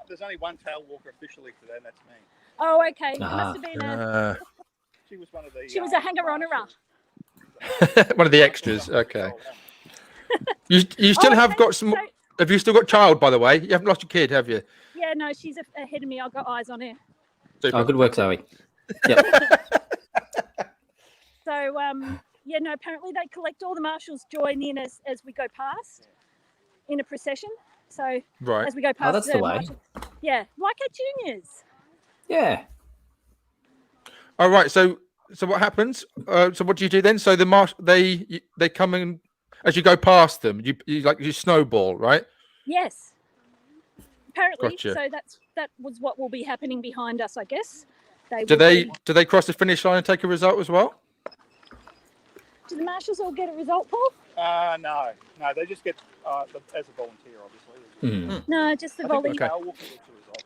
There's only one tail walker officially today, and that's me. Oh, okay. It must have been She was one of the. she was a hanger-onerer. One of the extras. Okay. You still Oh, have okay, got some. so- Have you still got child, by the way? You haven't lost your kid, have you? Yeah, no, she's ahead of me. I've got eyes on her. Super. Oh, good work, Zoe. Yep. So, yeah, no, apparently they collect all the marshals join in as we go past in a procession. So Right. as we go past that's the way. marshal- yeah, like at juniors. Yeah. All right. So what happens? So what do you do then? So the they come in as you go past them. You snowball, right? Yes. Apparently, Gotcha. so that was what will be happening behind us, I guess. Do they cross the finish line and take a result as well? Do the marshals all get a result, Paul? No, they just get as a volunteer, obviously. No, just the volley. Okay. Walker gets a result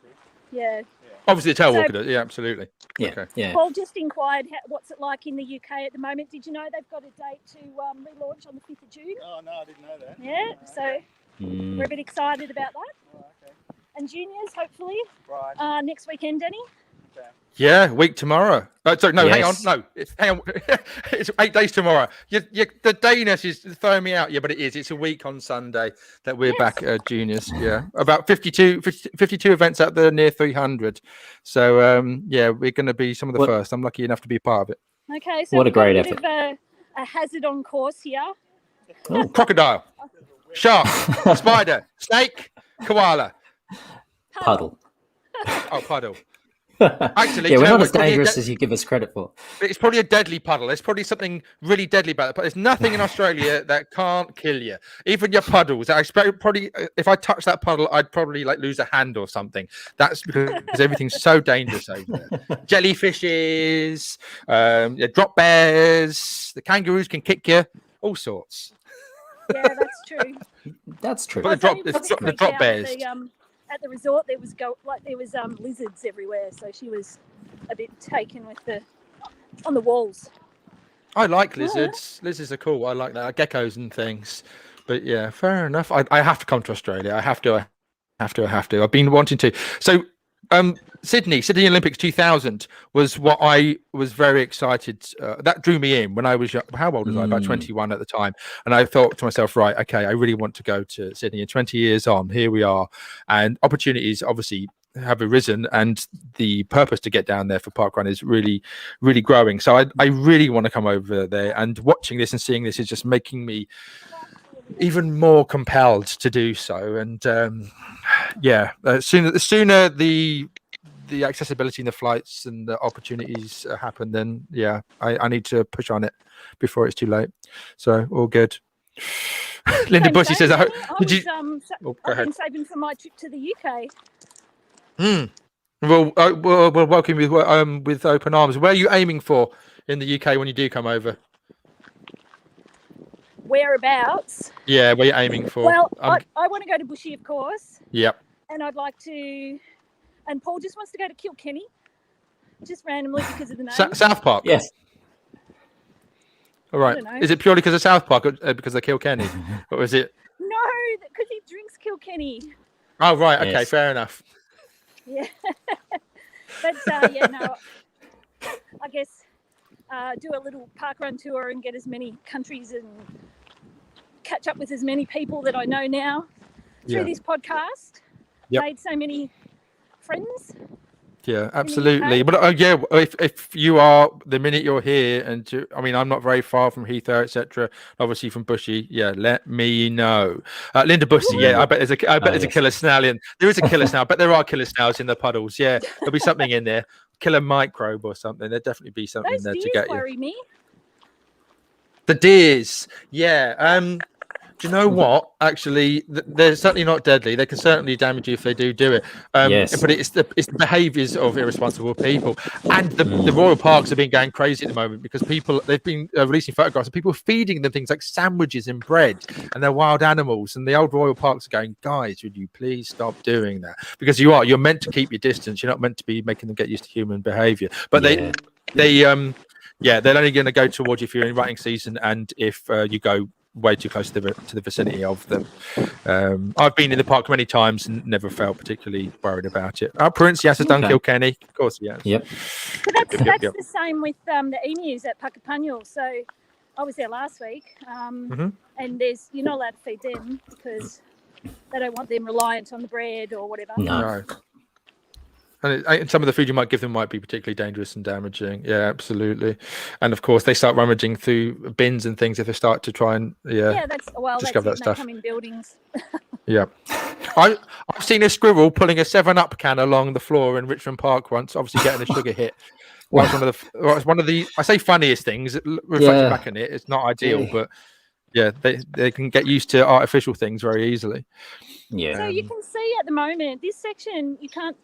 Yeah. here. Obviously, the tail walker does. Yeah, absolutely. Yeah, okay. yeah. Paul just inquired, what's it like in the UK at the moment? Did you know they've got a date to relaunch on the 5th of June? Oh, no, I didn't know that. Yeah, so we're a bit excited about that. Oh, okay. And juniors, hopefully, Right. next weekend, Danny. Okay. Yeah, week tomorrow. Sorry, no, Yes. hang on. No, hang on. It's 8 days tomorrow. The dayness is throwing me out. Yeah, but it is. It's a week on Sunday that we're back at juniors. Yeah, about 52 events out there, near 300. So, yeah, we're going to be some of the first. I'm lucky enough to be a part of it. Okay, so What a we've got great bit of a hazard on course here. Oh. Crocodile, shark, spider, snake, koala. Puddle. Oh, puddle. Actually, yeah, we're you know, not as it's probably dangerous as you give us credit for. It's probably a deadly puddle. There's probably something really deadly about it. But there's nothing in Australia that can't kill you. Even your puddles. I expect probably if I touch that puddle, I'd probably like lose a hand or something. That's because everything's so dangerous over there. Jellyfishes, drop bears, the kangaroos can kick you, all sorts. Yeah, that's true. That's true. But the drop bears. At the resort, there was lizards everywhere, so she was a bit taken with on the walls. I like lizards. Lizards are cool. I like that. Geckos and things. But yeah, fair enough. I have to come to Australia. I have to. I've been wanting to. So, Sydney Olympics 2000 was what I was very excited. That drew me in when I was young. How old was I? About 21 at the time. And I thought to myself, right, okay, I really want to go to Sydney. And 20 years on, here we are. And opportunities obviously have arisen, and the purpose to get down there for parkrun is really, really growing. So I really want to come over there. And watching this and seeing this is just making me even more compelled to do so. And sooner the accessibility in the flights and the opportunities happen, then I need to push on it before it's too late. So all good. Linda Bussey says, I've been saving for my trip to the UK. Well, we'll welcome you with open arms. Where are you aiming for in the UK when you do come over? Whereabouts? Yeah, where you're aiming for? Well, I want to go to Bushy, of course. Yep. And I'd like to. And Paul just wants to go to Kilkenny, just randomly because of the name. South Park. Yes. All right. Is it purely because of South Park or because of Kilkenny, or is it? No, because he drinks Kilkenny. Oh right. Okay. Yes. Fair enough. Yeah. But no. I guess do a little parkrun tour and get as many countries and catch up with as many people that I know now through this podcast. Yep. Made so many friends. Yeah, absolutely. But if you are, the minute you're here, and I'm not very far from Heathrow, etc. Obviously from Bushy, let me know. Linda Bussey, I bet there's a killer snail in. There is a killer snail, but there are killer snails in the puddles. Yeah, there'll be something in there, killer microbe or something. There'll definitely be something Those there to deers get worry you. me. The deers, do you know what? Actually, they're certainly not deadly. They can certainly damage you if they do it. Yes. But it's the behaviours of irresponsible people, and the royal parks have been going crazy at the moment because they've been releasing photographs of people feeding them things like sandwiches and bread, and they're wild animals. And the old royal parks are going, guys, would you please stop doing that? Because you're meant to keep your distance. You're not meant to be making them get used to human behaviour. But they're only going to go towards you if you're in rutting season and if you go way too close to the vicinity of them. I've been in the park many times and never felt particularly worried about it. Prince, yes, has done Kilkenny. Of course, yes. Yep. But that's the same with the emus at Puckapunyal. So I was there last week, and you're not allowed to feed them because they don't want them reliant on the bread or whatever. No. And some of the food you might give them might be particularly dangerous and damaging. Yeah, absolutely. And of course, they start rummaging through bins and things if they start to try and discover that stuff. They come in buildings. Yeah, I've seen a squirrel pulling a 7-Up can along the floor in Richmond Park once, obviously getting a sugar hit. Well, it's one of the I say funniest things. Reflecting back on it, it's not ideal, but yeah, they can get used to artificial things very easily. Yeah. So you can see at the moment this section you can't.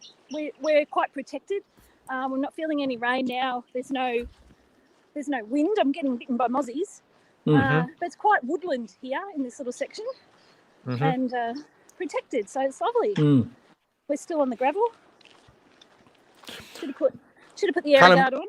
We're quite protected. We're not feeling any rain now. There's no wind. I'm getting bitten by mozzies, but it's quite woodland here in this little section, and protected, so it's lovely. We're still on the gravel. Should have put the air guard on.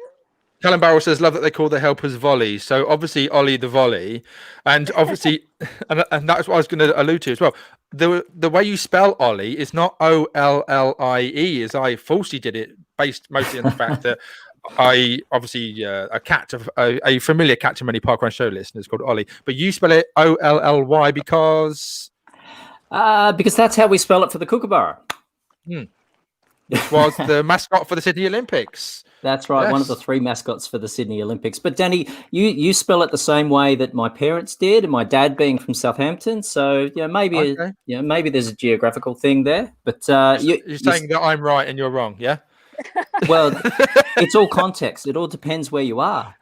Callum Barrell says, love that they call the helpers volleys. So obviously Ollie the volley, and obviously, and that's what I was going to allude to as well. The way you spell Ollie is not Ollie, as I falsely did it, based mostly on the fact that I obviously a familiar cat to many Parkrun show listeners called Ollie, but you spell it Olly because that's how we spell it for the Kookaburra. Which was the mascot for the Sydney Olympics. That's right, yes. One of the 3 mascots for the Sydney Olympics. But Danny, you spell it the same way that my parents did, and my dad being from Southampton. So maybe maybe there's a geographical thing there. But you're saying that I'm right and you're wrong, yeah? Well, it's all context. It all depends where you are.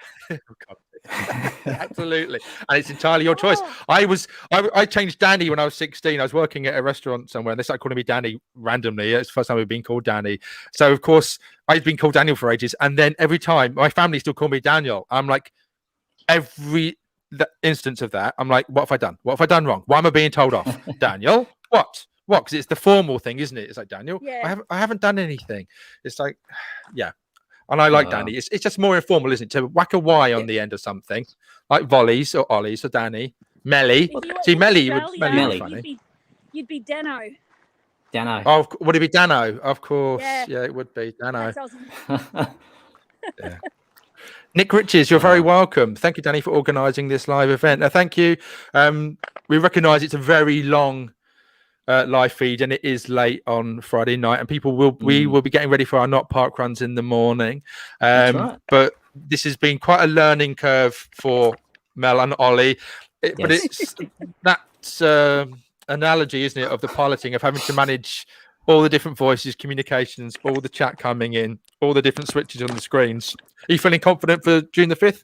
Absolutely, and it's entirely your choice. I changed Danny when I was 16. I was working at a restaurant somewhere, and they started calling me Danny randomly. It's the first time we've been called Danny. So of course I've been called Daniel for ages, and then every time my family still call me Daniel. I'm like, every instance of that, I'm like, what have I done? What have I done wrong? Why am I being told off? Daniel, what? Because it's the formal thing, isn't it? It's like, Daniel, I haven't done anything. It's like, yeah. And I like Danny. It's just more informal, isn't it? To whack a Y on the end of something, like volleys or Ollies or Danny. Melly. See, Melly would be funny. You'd be Dano. Dano. Oh, would it be Dano? Of course. Yeah, it would be Dano. Yeah. Nick Riches, you're very welcome. Thank you, Danny, for organising this live event. Now, thank you. We recognise it's a very long live feed, and it is late on Friday night, and we will be getting ready for our not park runs in the morning. But this has been quite a learning curve for Mel and Ollie. But it's that's analogy, isn't it, of the piloting, of having to manage all the different voices, communications, all the chat coming in, all the different switches on the screens. Are you feeling confident for June the 5th?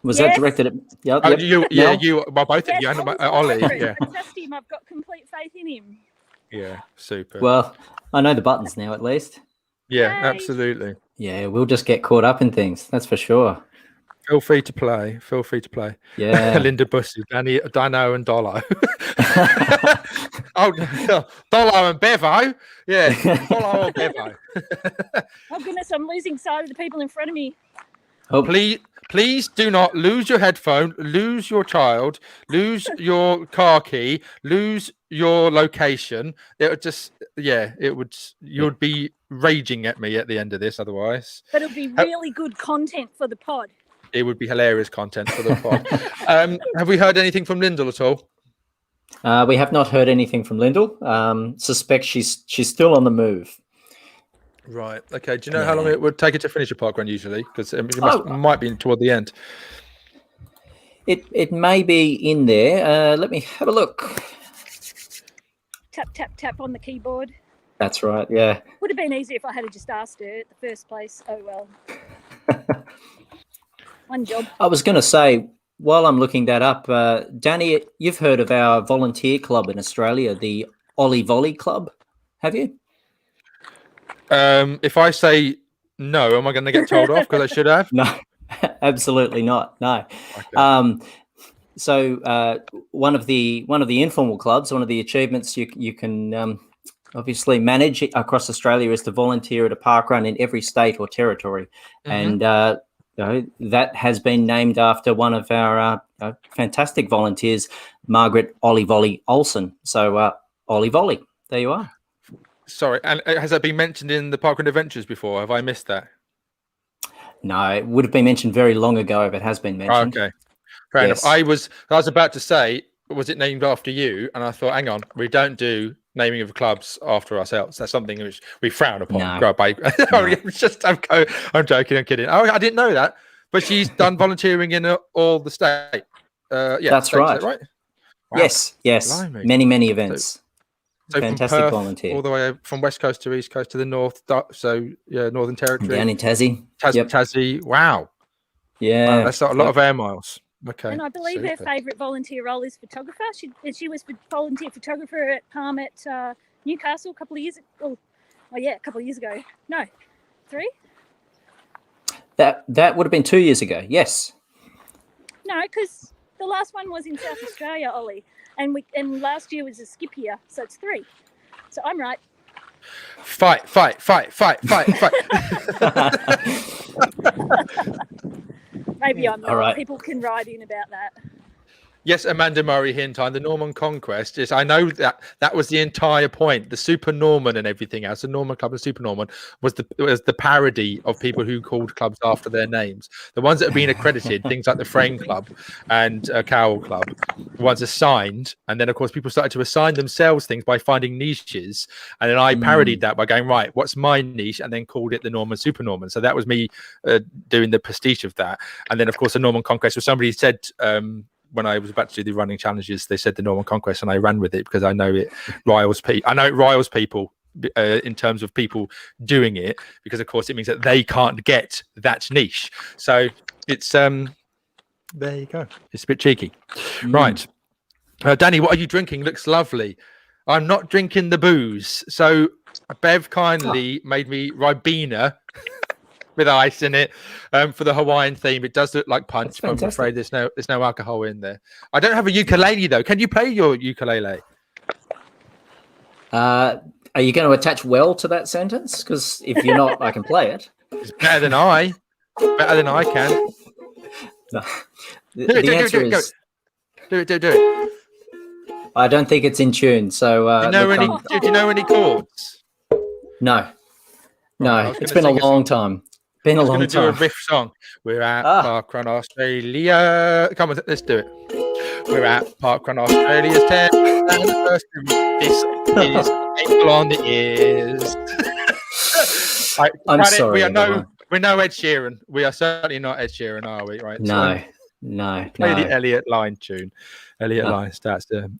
Was that directed at? Well, both of you, and Ollie. Yeah, trust him. I've got complete faith in him. Yeah, super. Well, I know the buttons now, at least. Yeah, absolutely. Yeah, we'll just get caught up in things. That's for sure. Feel free to play. Yeah. Linda Bussey, Dino, and Dollo. Dollo and Bevo. Yeah, Dollo and Bevo. Oh goodness, I'm losing sight of the people in front of me. Oh, please do not lose your headphone, lose your child, lose your car key, lose your location. It would just, you'd be raging at me at the end of this otherwise. But it'll be really good content for the pod. It would be hilarious content for the pod. Have we heard anything from Lyndall at all? We have not heard anything from Lyndall. Suspect she's still on the move. Right. Okay. Do you know how long it would take it to finish a parkrun usually? Because it might be toward the end. It may be in there. Let me have a look. Tap, tap, tap on the keyboard. That's right. Yeah. Would have been easier if I had just asked her at the first place. Oh well. One job. I was going to say, while I'm looking that up, Danny, you've heard of our volunteer club in Australia, the Ollie Volley Club, have you? If I say no, am I going to get told off because I should have? No, absolutely not. No. Okay. So one of the informal clubs, one of the achievements you can obviously manage across Australia is to volunteer at a parkrun in every state or territory, and that has been named after one of our fantastic volunteers, Margaret Ollie Volley Olsen. So Ollie Volley, there you are. Sorry, and has that been mentioned in the Parkrun Adventures before? Have I missed that? No, it would have been mentioned very long ago if it has been mentioned. Okay, fair enough. I was about to say, was it named after you? And I thought, hang on, we don't do naming of clubs after ourselves. That's something which we frown upon. No. I'm joking. I'm kidding. Oh, I didn't know that. But she's done volunteering in all the state. That's right. Is that right? Wow. Yes. Blimey. Many events. So fantastic from Perth, volunteer. All the way from West Coast to East Coast to the North. So Northern Territory. Down in Tassie. Tassie. Wow. Yeah. Wow, that's a lot of air miles. Okay. And I believe her favourite volunteer role is photographer. She was volunteer photographer at Palm at Newcastle a couple of years ago. No, 3? That would have been 2 years ago. Yes. No, because the last one was in South Australia, Ollie, and last year was a skip year, so it's 3. So I'm right. Fight. Maybe I'm not. All right. People can write in about that. Yes, Amanda Murray Hintime, the Norman Conquest is. I know that was the entire point. The Super Norman and everything else, the Norman Club and Super Norman was the parody of people who called clubs after their names. The ones that have been accredited, things like the Frame Club and Cowell Club, the ones assigned, and then of course people started to assign themselves things by finding niches, and then I parodied that by going, right, what's my niche, and then called it the Norman Super Norman. So that was me doing the pastiche of that, and then of course the Norman Conquest was somebody said. When I was about to do the running challenges, they said the Norman Conquest, and I ran with it because I know it riles people. I know it riles people in terms of people doing it, because of course it means that they can't get that niche. So it's there you go. It's a bit cheeky, right? Danny, what are you drinking? Looks lovely. I'm not drinking the booze. So Bev kindly made me Ribena with ice in it for the Hawaiian theme. It does look like punch, but I'm afraid there's no alcohol in there. I don't have a ukulele though. Can you play your ukulele? Are you going to attach well to that sentence? Because if you're not, I can play it. It's better than I. Better than I can. No. Do it. I don't think it's in tune. So do you know any chords? No. It's been a long time. Do a riff song. We're at Parkrun Australia. Come on, let's do it. We're at Parkrun Australia's 10th anniversary. This is April on the ears. I'm sorry. We're no Ed Sheeran. We are certainly not Ed Sheeran, are we? Right? No. Play the Elliot Line tune. Line starts to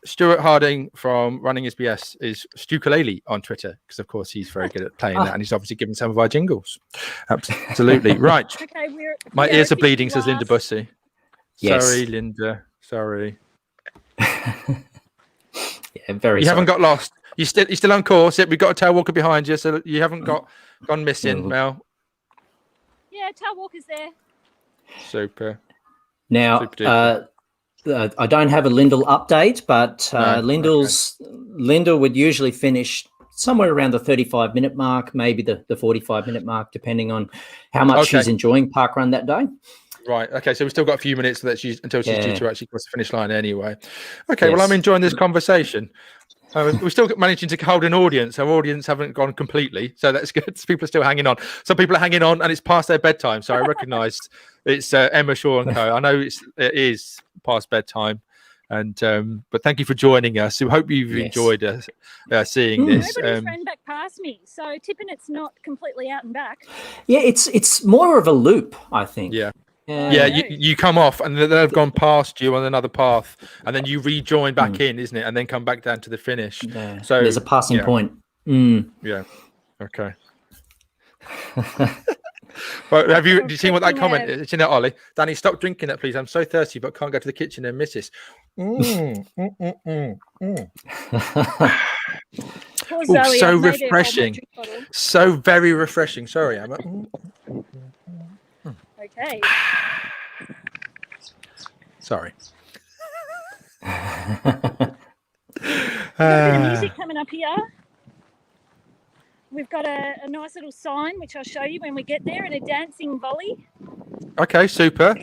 Stuart Harding from Running SBS is Stukalele on Twitter, because of course he's very good at playing that, and he's obviously given some of our jingles. Absolutely. Right. Okay, my ears are bleeding, says Linda Bussey. Yes. Sorry, Linda. Sorry. Very. You haven't got lost. You're still on course. We've got a tail walker behind you, so you haven't gone missing, Mel. Yeah, tail walker's there. Super. Now, I don't have a Lyndall update, but Lyndall would usually finish somewhere around the 35-minute mark, maybe the 45-minute mark, depending on how much she's enjoying parkrun that day. Right. Okay. So we've still got a few minutes until she's due to actually cross the finish line anyway. Okay. Yes. Well, I'm enjoying this conversation. We're still managing to hold an audience. Our audience haven't gone completely, so that's good. People are still hanging on. Some people are hanging on, and it's past their bedtime. So I recognised it's Emma Shaw and Co. I know it is past bedtime, and but thank you for joining us. We hope you've enjoyed seeing this. Nobody's ran back past me, so tipping it's not completely out and back. Yeah, it's more of a loop, I think. Yeah. You come off and they've gone past you on another path, and then you rejoin back in, isn't it? And then come back down to the finish. Yeah. So there's a passing point. Yeah. Okay. Well, do you see what that comment is? You know, Ollie, Danny, stop drinking that, please. I'm so thirsty, but can't go to the kitchen and miss this. So refreshing. So very refreshing. Sorry, Emma. Okay. Sorry. We've got a bit of music coming up here. We've got a nice little sign, which I'll show you when we get there, and a dancing volley. Okay, super.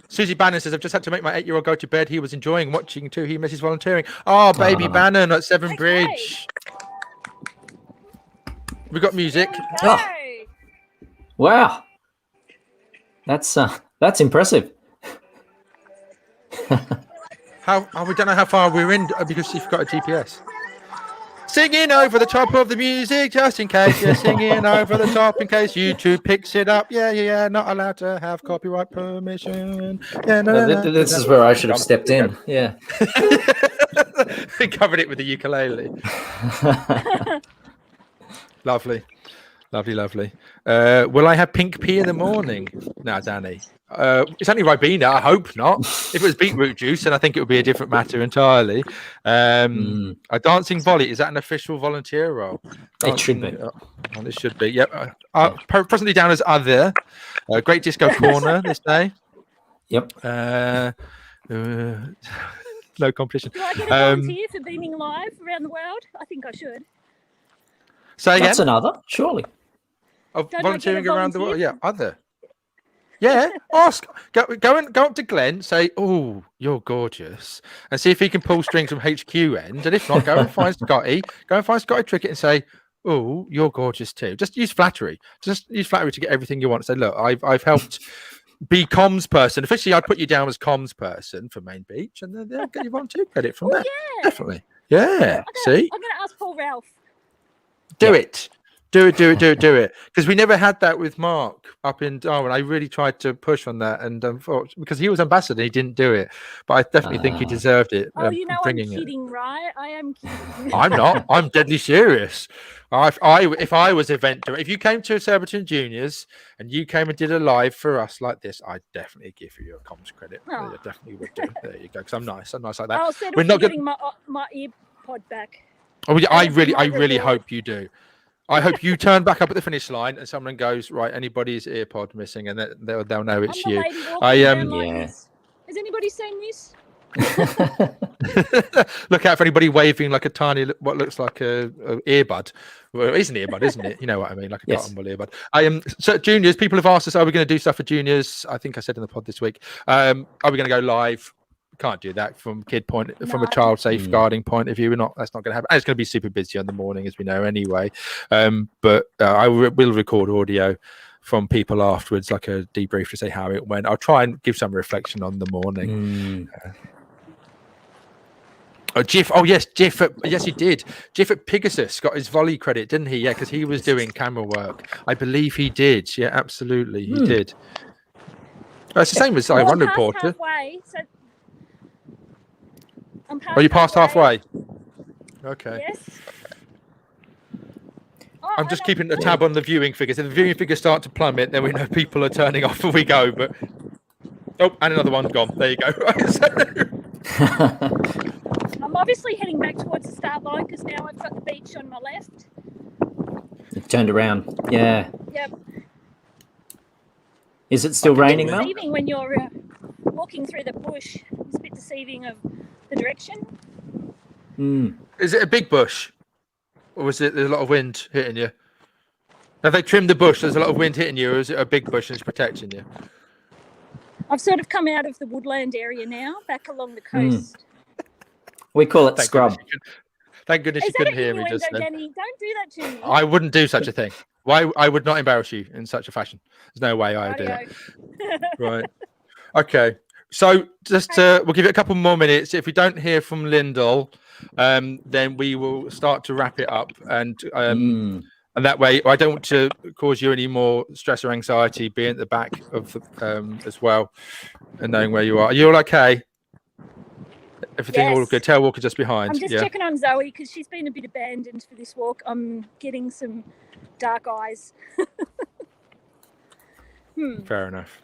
Susie Bannon says, I've just had to make my 8-year-old go to bed. He was enjoying watching too. He misses volunteering. Oh, baby Bannon at Severn Bridge. We've got music. Oh. Wow. That's impressive. We don't know how far we're in because you've got a GPS. Singing over the top of the music, just in case you're singing over the top, in case YouTube picks it up. Yeah. Not allowed to have copyright permission. Yeah, this is where I should have stepped in. Yeah. Covered it with the ukulele. Lovely. Will I have pink pea in the morning? No, Danny. It's only Ribena. I hope not. If it was beetroot juice, then I think it would be a different matter entirely. A dancing volley, is that an official volunteer role? It should be. Oh, this should be. Yep. Presently down as other. Great Disco Corner this day. Yep. No competition. Do I get a volunteer for beaming live around the world? I think I should. Say again. That's another, surely. Of Don't I get a volunteering around the world. volunteer? Yeah, other. Yeah, ask. Go up to Glenn. Say, "Oh, you're gorgeous," and see if he can pull strings from HQ end. And if not, go and find Scotty. Go and find Scotty Trickett and say, "Oh, you're gorgeous too." Just use flattery. Just use flattery to get everything you want. Say, "Look, I've helped be comms person. Officially, I'd put you down as comms person for Main Beach, and then they'll get you volunteer credit from there. Yeah. Definitely. Yeah. See, I'm going to ask Paul Ralph. do it. Do it. Because we never had that with Mark up in Darwin. I really tried to push on that, and because he was ambassador, he didn't do it. But I definitely think he deserved it. Oh, you know, I'm bringing kidding, right? I am kidding. I'm not. I'm deadly serious. If I was event director, if you came to Surbiton Juniors and you came and did a live for us like this, I'd definitely give you a comms credit. Oh. I definitely would do. There you go. Because I'm nice. I'm nice like that. I'll settle We're for not getting my ear pod back. Oh, yeah, I That'll be my really reward. hope you do. I hope you turn back up at the finish line and someone goes, right, anybody's ear pod missing, and they'll know it's I'm the you. lady walking around like this. Has anybody seen this? Look out for anybody waving like a tiny, what looks like a earbud. Well, it is an earbud, isn't it? You know what I mean, like a Yes. cotton wool earbud. So juniors, people have asked us, are we going to do stuff for juniors? I think I said in the pod this week. Are we going to go live? Can't do that from from a child safeguarding point of view. That's not going to happen. And it's going to be super busy on the morning, as we know anyway. But I will record audio from people afterwards, like a debrief to say how it went. I'll try and give some reflection on the morning. Jiff. Oh yes, Jiff. Yes, he did. Jiff at Pegasus got his volley credit, didn't he? Yeah, because he was doing camera work. I believe he did. Yeah, absolutely, he did. It's the same as I run reporter. Halfway, so I'm past Oh, you passed halfway. Okay. Yes. I'm just keeping a tab on the viewing figures. If the viewing figures start to plummet, then we know people are turning off before we go. But oh, and another one's gone. There you go. I'm obviously heading back towards the start line because now I've got the beach on my left. You've turned around. Yeah. Yep. Is it still raining, It's Mel? deceiving when you're walking through the bush. It's a bit deceiving of the direction. Is it a big bush, or is it there's a lot of wind hitting you? Have they trimmed the bush? There's a lot of wind hitting you, or is it a big bush and it's protecting you? I've sort of come out of the woodland area now, back along the coast. We call it Thank scrub. Thank goodness Is you that couldn't an hear me innuendo, just then. Danny? Don't do that to me. I wouldn't do such a thing. Why? I would not embarrass you in such a fashion. There's no way I would do that. Right. Okay. So just we'll give it a couple more minutes. If we don't hear from Lyndall, then we will start to wrap it up. And that way, I don't want to cause you any more stress or anxiety being at the back of the, as well and knowing where you are. Are you all okay? Everything all good? Tail Walker just behind. I'm just checking on Zoe because she's been a bit abandoned for this walk. I'm getting some dark eyes. Fair enough.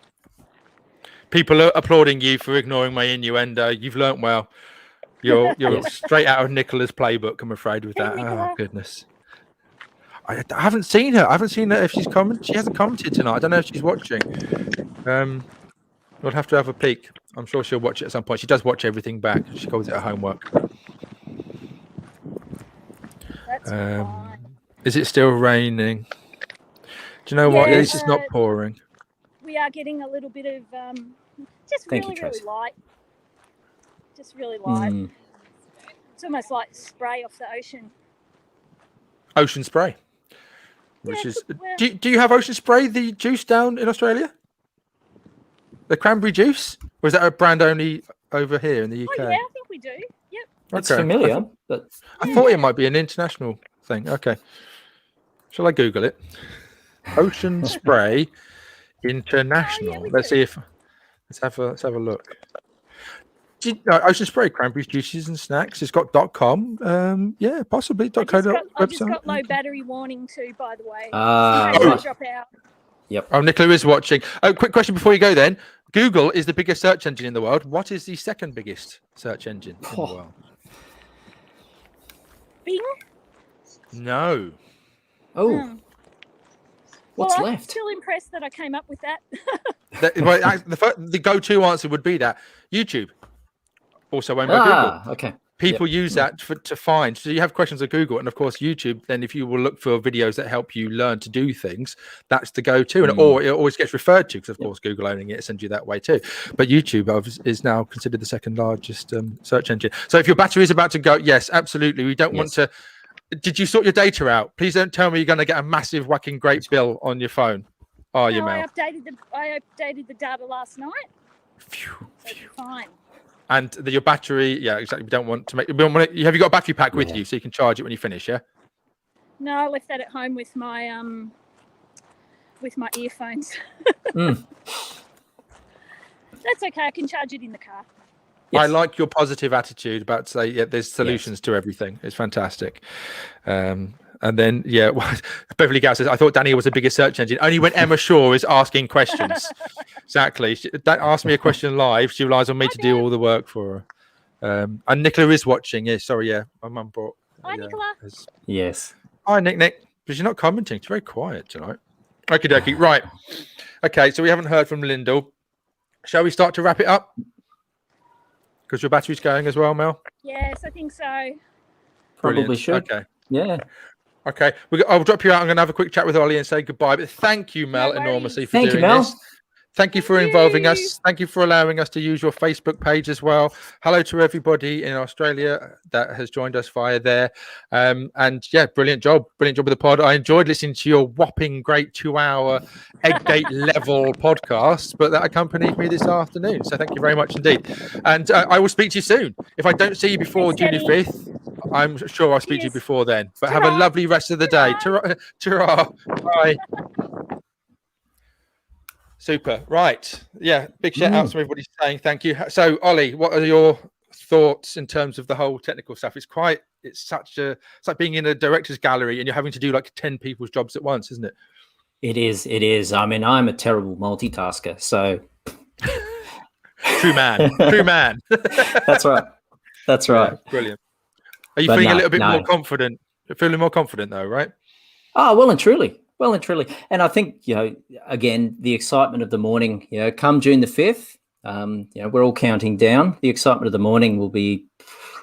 People are applauding you for ignoring my innuendo. You've learnt well. You're straight out of Nicola's playbook, I'm afraid, with that. Oh, goodness. I haven't seen her. I haven't seen her if she's commented. She hasn't commented tonight. I don't know if she's watching. We'll have to have a peek. I'm sure she'll watch it at some point. She does watch everything back. She calls it her homework. That's fine. Is it still raining? Do you know what? At least it's not pouring. We are getting a little bit of just really light. Just really light. It's almost like spray off the ocean. Ocean spray. Which is do you have ocean spray, the juice down in Australia? The cranberry juice? Or is that a brand only over here in the UK? Oh yeah, I think we do. Yep. It's familiar, but I thought it might be an international thing. Okay. Shall I Google it? Ocean spray international. Let's see if let's have a look. Ocean spray, cranberries, juices and snacks. It's got .com. Yeah, possibly .co. I just got low battery warning too, by the way. Drop out. Yep. Oh, Nicola is watching. Oh, quick question before you go then. Google is the biggest search engine in the world. What is the second biggest search engine in the world? Bing? No. Oh. What's I'm left? still impressed that I came up with that. The go-to answer would be that YouTube, also owned by Google. Okay. People use that to find. So you have questions at Google, and of course YouTube. Then, if you will look for videos that help you learn to do things, that's the go-to. And or it always gets referred to because, of course, Google owning it sends you that way too. But YouTube is now considered the second largest search engine. So if your battery is about to go, yes, absolutely. We don't want to. Did you sort your data out? Please don't tell me you're going to get a massive whacking great bill on your phone. Oh, you Mel. I updated the data last night. So it's fine. And your battery, yeah, exactly. We don't want to make. Have you got a battery pack with you so you can charge it when you finish? Yeah. No, I left that at home with my earphones. Mm. That's okay. I can charge it in the car. Yes. I like your positive attitude about to say, there's solutions to everything. It's fantastic. And then, Beverly Gow says, I thought Danny was the biggest search engine. Only when Emma Shaw is asking questions. Exactly. Don't ask me a question live. She relies on me to do all the work for her. And Nicola is watching. Yeah, sorry. Yeah, my mum brought. Hi, Nicola. Yes. Hi, Nick. But you're not commenting. It's very quiet tonight. Okie dokie. Right. Okay, so we haven't heard from Lyndall. Shall we start to wrap it up? Because your battery's going as well, Mel? Yes, I think so. Probably should. Okay. Yeah. Okay. I'll drop you out. I'm going to have a quick chat with Ollie and say goodbye. But thank you, Mel, enormously for doing this. Thank you for involving us. Thank you for allowing us to use your Facebook page as well. Hello to everybody in Australia that has joined us via there. And brilliant job. Brilliant job with the pod. I enjoyed listening to your whopping great 2-hour Eggate level podcast, but that accompanied me this afternoon. So thank you very much indeed. And I will speak to you soon. If I don't see you before June 5th, I'm sure I'll speak to you before then. But have a lovely rest of the day. Ta-ra. Bye. Super. Right. Yeah. Big shout out to everybody saying thank you. So, Ollie, what are your thoughts in terms of the whole technical stuff? It's like being in a director's gallery and you're having to do like 10 people's jobs at once, isn't it? It is. I mean, I'm a terrible multitasker. So. True man. That's right. Yeah, brilliant. Are you feeling a little bit more confident? You're feeling more confident though, right? Oh, well and truly. And I think, again, the excitement of the morning, come June the 5th, we're all counting down. The excitement of the morning will be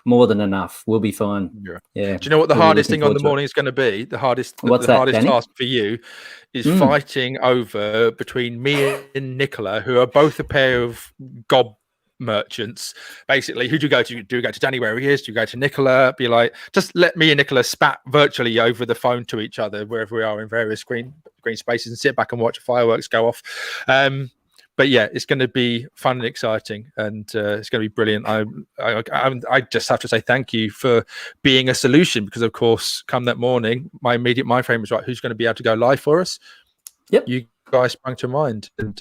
more than enough. We'll be fine. Yeah. Do you know what the hardest thing on the morning is going to be? The hardest task for you is fighting over between me and Nicola, who are both a pair of gob merchants. Basically, who do you go to? Do you go to Danny where he is? Do you go to Nicola? Be like, just let me and Nicola spat virtually over the phone to each other wherever we are in various green spaces and sit back and watch fireworks go off. But yeah, it's going to be fun and exciting, and it's going to be brilliant. I just have to say thank you for being a solution, because of course, come that morning, my immediate mind frame was right. Who's going to be able to go live for us? Yep. You guys sprung to mind, and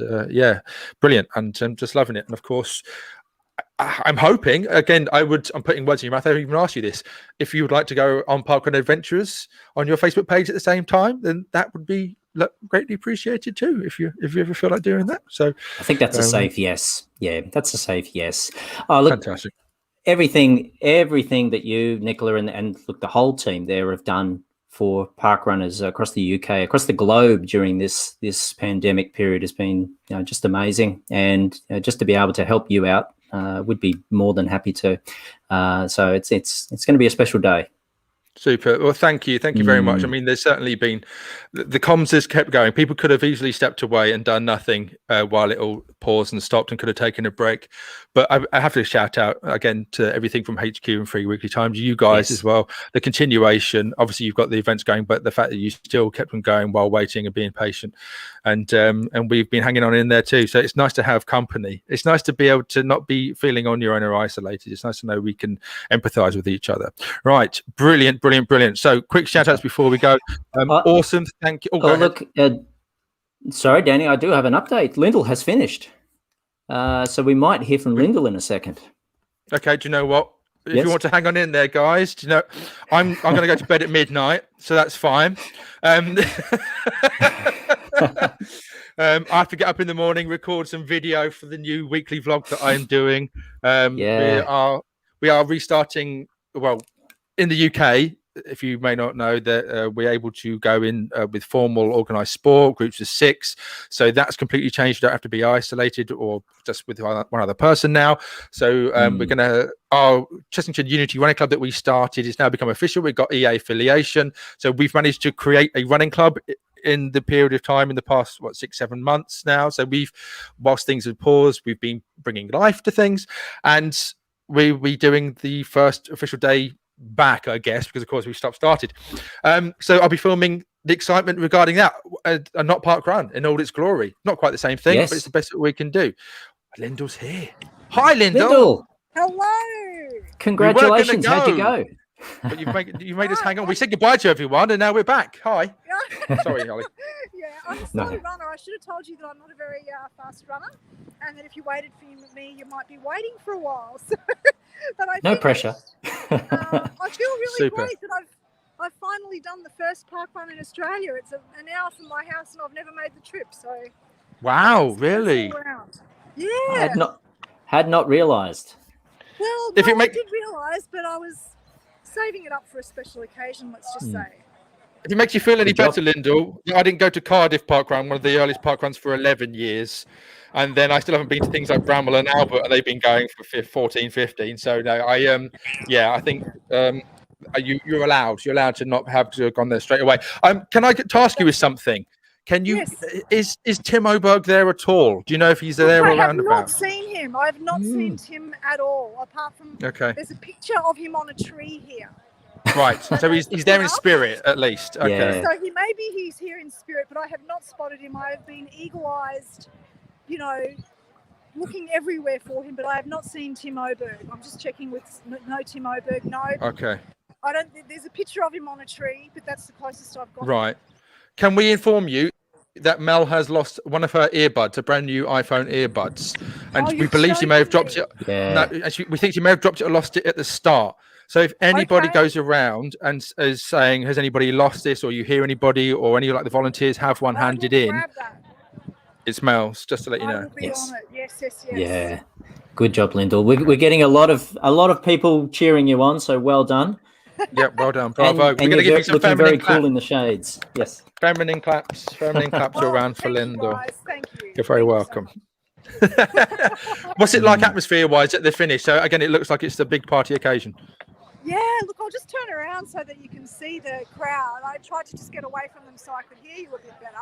brilliant, and I'm just loving it. And of course, I'm hoping again. I'm putting words in your mouth. I haven't even asked you this. If you would like to go on Parkrun Adventures on your Facebook page at the same time, then that would be greatly appreciated too. If you ever feel like doing that, so I think that's a safe yes. Yeah, that's a safe yes. Oh, look, fantastic. Everything that you, Nicola, and look, the whole team there have done for park runners across the UK, across the globe during this pandemic period has been just amazing, and just to be able to help you out, would be more than happy to. So it's going to be a special day. Super. Well, thank you very much. I mean, there's certainly been the comms has kept going. People could have easily stepped away and done nothing while it all paused and stopped, and could have taken a break. But I have to shout out again to everything from HQ and Free Weekly Times, you guys as well. The continuation. Obviously, you've got the events going, but the fact that you still kept them going while waiting and being patient, and we've been hanging on in there too. So it's nice to have company. It's nice to be able to not be feeling on your own or isolated. It's nice to know we can empathise with each other. Right, brilliant. So quick shout outs before we go. Awesome. Thank you. Look, sorry, Danny, I do have an update. Lyndall has finished. So we might hear from Lyndall in a second. Okay, do you know what? If you want to hang on in there, guys, do you know, I'm going to go to bed at midnight, so that's fine. I have to get up in the morning, record some video for the new weekly vlog that I'm doing. We are restarting, well, in the UK, if you may not know, that we're able to go in with formal organised sport, groups of 6. So that's completely changed. You don't have to be isolated or just with one other person now. So we're going to, our Chessington Unity Running Club that we started is now become official. We've got EA affiliation. So we've managed to create a running club in the period of time in the past 6-7 months now. So whilst things have paused, we've been bringing life to things, and we'll be doing the first official day back, I guess, because of course we started. So I'll be filming the excitement regarding that, and not parkrun in all its glory. Not quite the same thing, but it's the best that we can do. Lyndall's here. Hi, Lyndall. Hello. Congratulations. How'd you go? But you made us hang on. We said goodbye to everyone, and now we're back. Hi. Sorry, Ollie. Yeah, I'm a slow runner. I should have told you that I'm not a very fast runner, and that if you waited for me, you might be waiting for a while. So, but no pressure. I feel really great that I've finally done the first parkrun in Australia. It's an hour from my house, and I've never made the trip. So. Wow, really? Yeah. Had not realised. Well, I did realise, but I was saving it up for a special occasion, let's just say. If it makes you feel any better, Lyndall, I didn't go to Cardiff Parkrun, one of the earliest parkruns, for 11 years. And then I still haven't been to things like Bramwell and Albert, and they've been going for 14, 15. So no, I think you're allowed to not have to have gone there straight away. Can I task you with something? Can you? Yes. Is Tim Oberg there at all? Do you know if he's there or around about? I have not seen him. I have not seen Tim at all, apart from there's a picture of him on a tree here. Right, so he's there in spirit at least. Okay. Yeah. So maybe he's here in spirit, but I have not spotted him. I have been eagle-eyed, looking everywhere for him, but I have not seen Tim Oberg. I'm just checking with no Tim Oberg. No. Okay. I don't. There's a picture of him on a tree, but that's the closest I've got. Right. Can we inform you that Mel has lost one of her earbuds, a brand new iPhone earbuds, and we believe she may have dropped it. Yeah. No, actually, we think she may have dropped it or lost it at the start. So if anybody goes around and is saying, has anybody lost this, or you hear anybody, or any like the volunteers have one handed in, it's Mel's, just to let you know. Yes. Yes. Yeah. Good job, Lyndall. We're getting a lot of people cheering you on, so well done. Yeah, well done, bravo. And we're going to give you some looking very cool in the shades. Yes. Feminine claps around for Lyndall. Thank you. You're very welcome. What's it like atmosphere-wise at the finish? So again, it looks like it's a big party occasion. Yeah, look, I'll just turn around so that you can see the crowd. I tried to just get away from them so I could hear you a bit better.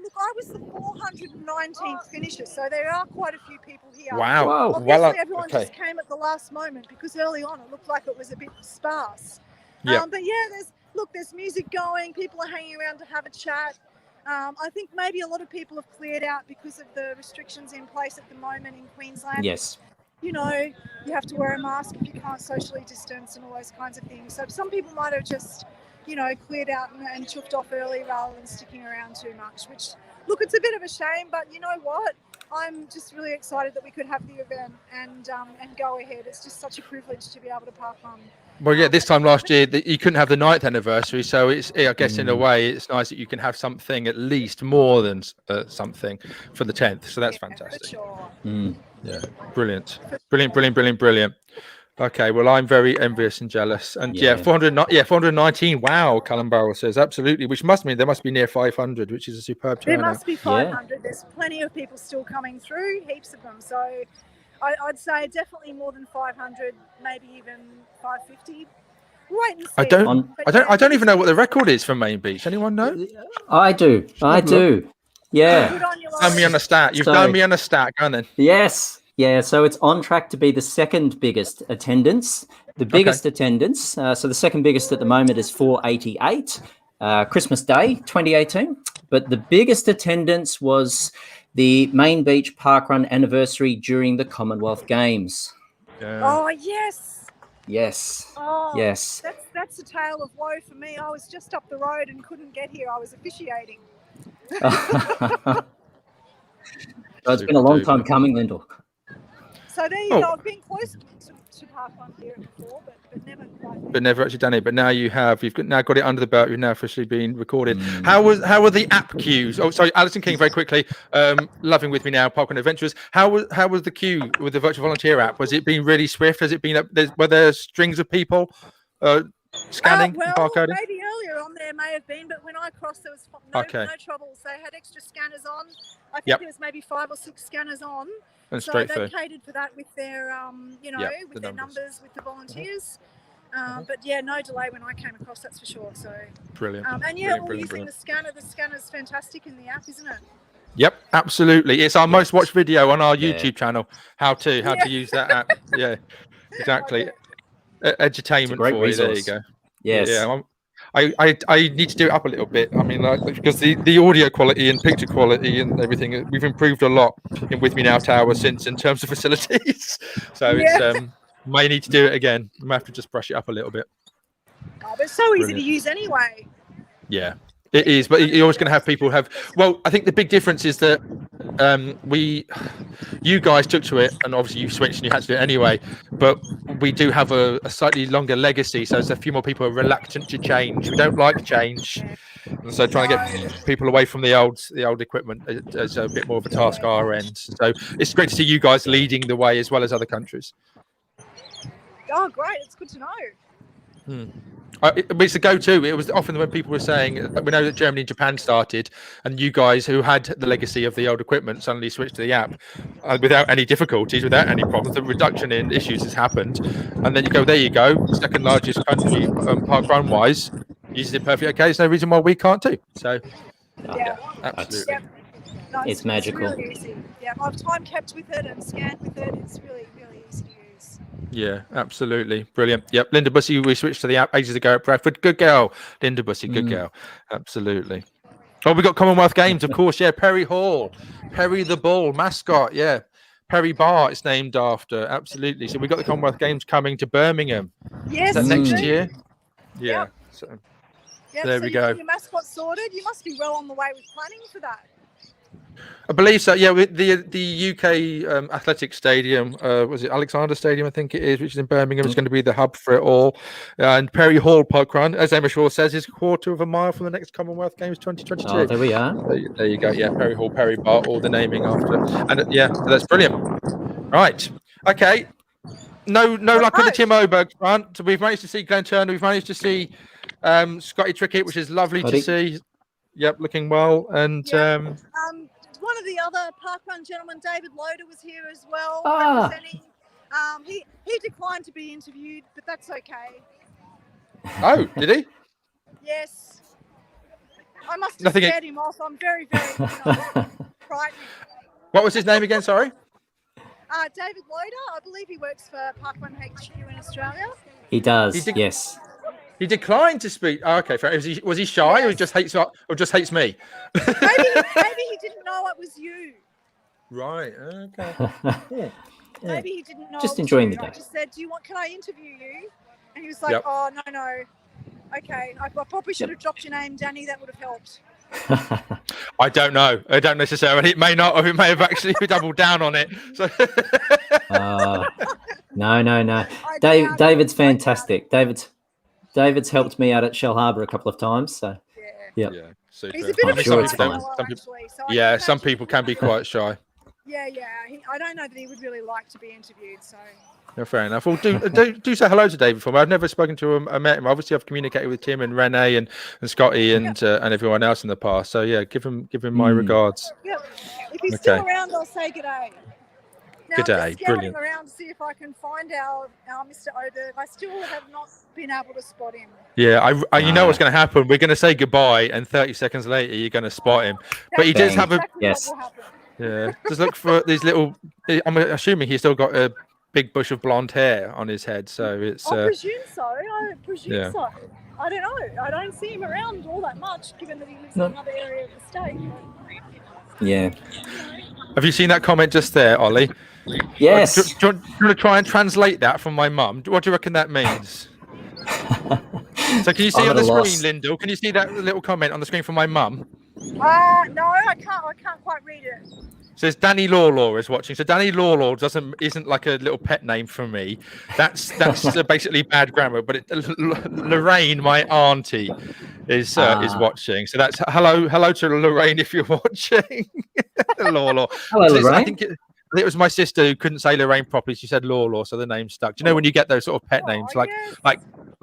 Look, I was the 419th finisher, so there are quite a few people here. Wow. Obviously, everyone just came at the last moment because early on it looked like it was a bit sparse. Yeah. But yeah, there's music going. People are hanging around to have a chat. I think maybe a lot of people have cleared out because of the restrictions in place at the moment in Queensland. Yes. You have to wear a mask if you can't socially distance and all those kinds of things. So some people might have just, cleared out and chuffed off early rather than sticking around too much, which, look, it's a bit of a shame, but you know what? I'm just really excited that we could have the event and go ahead. It's just such a privilege to be able to park on. Well, yeah, this time last year you couldn't have the 9th anniversary, so I guess in a way it's nice that you can have something at least more than something for the 10th. So that's fantastic. For sure. Yeah, brilliant. Okay, well, I'm very envious and jealous. And 419. Wow, Callum Barrell says absolutely, which must mean there must be near 500, which is a superb turnout. There must be 500. Yeah. There's plenty of people still coming through, heaps of them. So I'd say definitely more than 500, maybe even 550. Wait and see. I don't even know what the record is for Main Beach. Anyone know? I do. Yeah. You've done me on a stat. You've done me on a stat. Go on then. Yes. Yeah. So it's on track to be the second biggest attendance. The biggest attendance. So the second biggest at the moment is 488. Christmas Day 2018. But the biggest attendance was the Main Beach Parkrun anniversary during the Commonwealth Games. Oh, yes. Yes. Oh, yes. That's a tale of woe for me. I was just up the road and couldn't get here. I was officiating. It's been a long time coming, Lyndall. So there you go. I've been close to parkrun here before, but never quite. But never actually done it. But now you've now got it under the belt. You've now officially been recorded. How were the app queues? Oh, sorry, Alison King, very quickly. Loving with me now, Parkrun Adventurers. How was the queue with the virtual volunteer app? Was it being really swift? Has it been were there strings of people? scanning, well, barcoding? maybe earlier on there may have been, but when I crossed, there was no troubles. They had extra scanners on. I think there was maybe 5 or 6 scanners on. And so straight they through. catered for that with their, with their numbers with the volunteers. But yeah, no delay when I came across, that's for sure. So brilliant. And yeah, all using the scanner. The scanner's fantastic in the app, isn't it? Yep, absolutely. It's our most watched video on our YouTube channel. How to use that app. Yeah, exactly. Edutainment for resource. you. There you go. Yes. Yeah. I need to do it up a little bit. I mean, because the audio quality and picture quality and everything, we've improved a lot in With Me Now Tower since in terms of facilities. So it's may need to do it again. I might have to just brush it up a little bit. Oh, but it's so easy to use anyway. Yeah, it is. But you're always going to have people have. Well, I think the big difference is that you guys took to it, and obviously you switched and you had to do it anyway. But we do have a slightly longer legacy, so there's a few more people are reluctant to change. We don't like change, and so trying to get people away from the old equipment is a bit more of a task on our end. So it's great to see you guys leading the way as well as other countries. Oh, great! It's good to know. It's the go-to. It was often when people were saying, we know that Germany and Japan started, and you guys who had the legacy of the old equipment suddenly switched to the app without any difficulties, without any problems. The reduction in issues has happened, and then you go, there you go, second largest country parkrun wise, uses it perfectly okay. There's no reason why we can't too. So yeah, absolutely. No, it's magical. Really easy. Yeah, I've time kept with it and scanned with it. It's really, really easy to use. Yeah, absolutely. Brilliant. Yep. Linda Bussey, we switched to the app ages ago at Bradford. Good girl. Linda Bussey, good girl. Absolutely. Oh, we got Commonwealth Games, of course. Yeah, Perry Hall. Perry the Bull, mascot. Yeah. Perry Bar, it's named after. Absolutely. So we got the Commonwealth Games coming to Birmingham. Yes. Is that next year? Yeah. Yep. So there we go. Your mascot sorted. You must be well on the way with planning for that. I believe so. Yeah, with the UK athletic stadium, was it Alexander Stadium? I think it is, which is in Birmingham. It's going to be the hub for it all. And Perry Hall Parkrun, as Emma Shaw says, is a quarter of a mile from the next Commonwealth Games 2022. Oh, there we are. There you go. Yeah, Perry Hall, Perry Bar, all the naming after. And yeah, so that's brilliant. Right. Okay. No luck on the Tim Oberg front. So we've managed to see Glenn Turner. We've managed to see Scotty Trickett, which is lovely to see. Yep, looking well. And one of the other parkrun gentlemen, David Loader, was here as well, representing. He declined to be interviewed, but that's okay. Oh, did he? Yes. I must have scared him off. I'm very, very frightening. What was his name again? Sorry. David Loader. I believe he works for Parkrun HQ in Australia. He does. Yes. He declined to speak. Oh, okay, fair. Was he shy, or he just hates me? Maybe he didn't know it was you. Right. Okay. Maybe he didn't know. Just enjoying the day. I just said, can I interview you? And he was like, oh no. Okay, I probably should have dropped your name, Danny. That would have helped. I don't know. I don't necessarily. It may not, or it may have actually doubled down on it. So. No. David's fantastic. David's helped me out at Shell Harbour a couple of times. So yeah. Super. He's a bit of a sure shy fellow, actually. So some people can be quite shy. Yeah. I don't know that he would really like to be interviewed. So. No, fair enough. Well, do say hello to David for me. I've never spoken to him. I met him. Obviously, I've communicated with Tim and Renee and Scotty and everyone else in the past. So yeah, give him my regards. Yeah. If he's still around, I'll say g'day. Now, good day, I'm just scouting brilliant. around to see if I can find our Mr. Oberg. I still have not been able to spot him. Yeah, you know what's going to happen. We're going to say goodbye, and 30 seconds later, you're going to spot him. But he does have just look for these little. I'm assuming he's still got a big bush of blonde hair on his head, so it's. I presume so. I presume so. I don't know. I don't see him around all that much, given that he lives in another area of the state. Yeah. Have you seen that comment just there, Ollie? Yes. Do you want to try and translate that from my mum? What do you reckon that means? So can you see on the screen, Lyndall? Can you see that little comment on the screen from my mum? No, I can't quite read it. It says Danny Lawlaw is watching. So Danny Lawlaw isn't like a little pet name for me. That's basically bad grammar. But Lorraine, my auntie, is watching. So that's hello to Lorraine if you're watching. Lawlaw. Hello, Lorraine. I think it was my sister who couldn't say Lorraine properly. She said Lawlaw, so the name stuck. Do you know when you get those sort of pet names like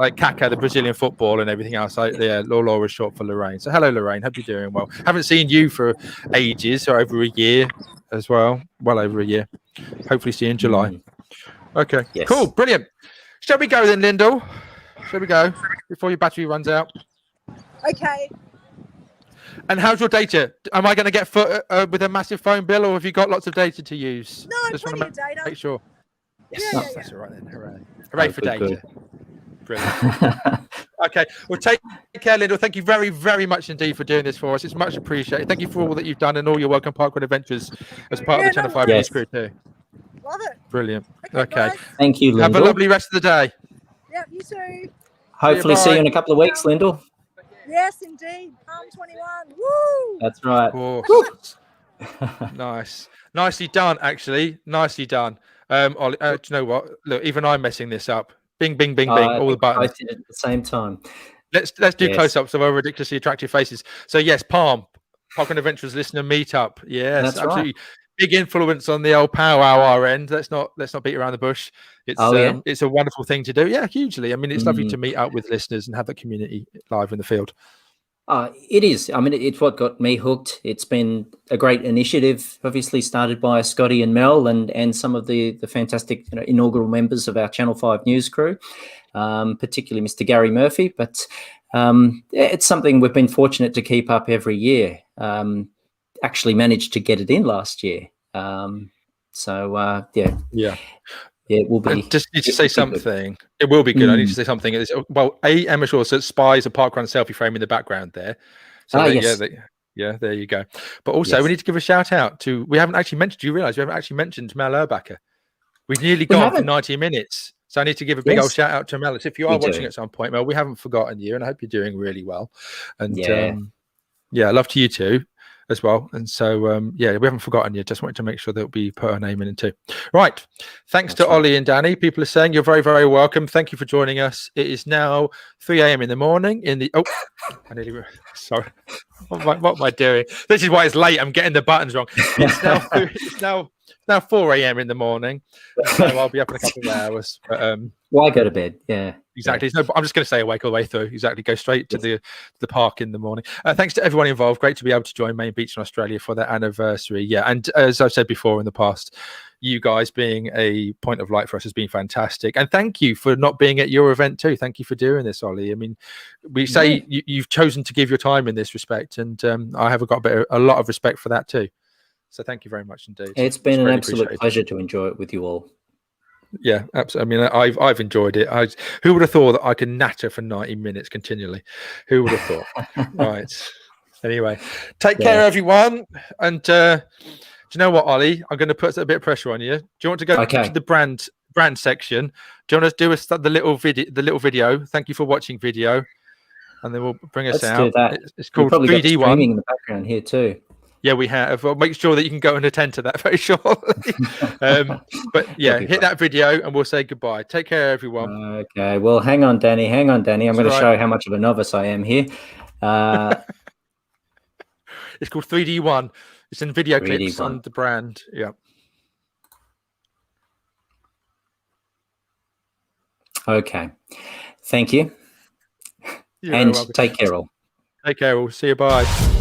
like Kaká, the Brazilian football, and everything else. Yeah, Laura is short for Lorraine. So hello, Lorraine. Hope you're doing well. Haven't seen you for ages, or over a year as well. Well over a year. Hopefully see you in July. Okay, Yes. cool, brilliant. Shall we go then, Lyndall? Shall we go before your battery runs out? Okay. And how's your data? Am I going to get with a massive phone bill, or have you got lots of data to use? No, Just plenty of data. Make sure. Yes, Yeah. that's all right then. Hooray for data. Good. Brilliant. Okay, well, take care, Lyndall. Thank you very, very much indeed for doing this for us. It's much appreciated. Thank you for all that you've done and all your work on Parkrun Adventures as part of the Channel 5 News crew too. Love it. Brilliant. Okay. Thank you, Lyndall. Have a lovely rest of the day. Yeah, you too. Hopefully see you in a couple of weeks, Lyndall. Yes, indeed. Palm 21. Woo! That's right. Nice. Nicely done, actually. Nicely done. Ollie, do you know what? Look, even I'm messing this up. Bing, bing, bing, bing. All the buttons. Both at the same time. Let's do close-ups of our ridiculously attractive faces. So yes, Palm, Parkrun Adventures listener meetup. Yes, that's absolutely. Right. Big influence on the old powwow our end. Let's not beat around the bush. It's it's a wonderful thing to do. Yeah, hugely. I mean, it's lovely to meet up with listeners and have that community live in the field. It is. I mean, it's what got me hooked. It's been a great initiative, obviously started by Scotty and Mel and some of the fantastic inaugural members of our Channel 5 News crew, particularly Mr. Gary Murphy. But it's something we've been fortunate to keep up every year. Actually managed to get it in last year. Yeah, it will be. I just need to say something. It will be good. I need to say something. Well, Emma Shaw says spies a parkrun selfie frame in the background there. So yeah, there you go. But also, we need to give a shout out to. We haven't actually mentioned. Do you realise we haven't actually mentioned Mel Urbacher? We've nearly gone for 90 minutes. So I need to give a big old shout out to Mel. If you are watching at some point, Mel, we haven't forgotten you, and I hope you're doing really well. And love to you too. As well, and so we haven't forgotten you. Just wanted to make sure that we put our name in too. Right, thanks to Ollie and Danny. People are saying you're very, very welcome. Thank you for joining us. It is now 3 a.m. in the morning. I nearly sorry. What am I doing? This is why it's late. I'm getting the buttons wrong. It's now 4 a.m. in the morning. So I'll be up in a couple of hours. But, why go to bed? Yeah, exactly. No, I'm just going to stay awake all the way through. Exactly. Go straight to the park in the morning. Thanks to everyone involved. Great to be able to join Main Beach in Australia for their anniversary. Yeah, and as I've said before in the past, you guys being a point of light for us has been fantastic. And thank you for not being at your event too. Thank you for doing this, Ollie. I mean, we say you've chosen to give your time in this respect, and I have got a lot of respect for that too. So thank you very much indeed. It's been an absolute pleasure to enjoy it with you all. Yeah, absolutely. I mean, I've enjoyed it. Who would have thought that I could natter for 90 minutes continually? Who would have thought? Right. Anyway, take care, everyone. And do you know what, Ollie? I'm going to put a bit of pressure on you. Do you want to go to the brand section? Do you want to do the little video? Thank you for watching video, and then we'll bring us out. Do that. It's called 3D1 in the background here too. Yeah, we have. Well, make sure that you can go and attend to that very shortly. But yeah, hit that video and we'll say goodbye. Take care, everyone. Okay. Well, hang on, Danny. I'm going to show how much of a novice I am here. It's called 3D1. It's in video 3D1. clips on the brand. Yeah. Okay. Thank you. You're and welcome. take care all. Take care all. See you. Bye.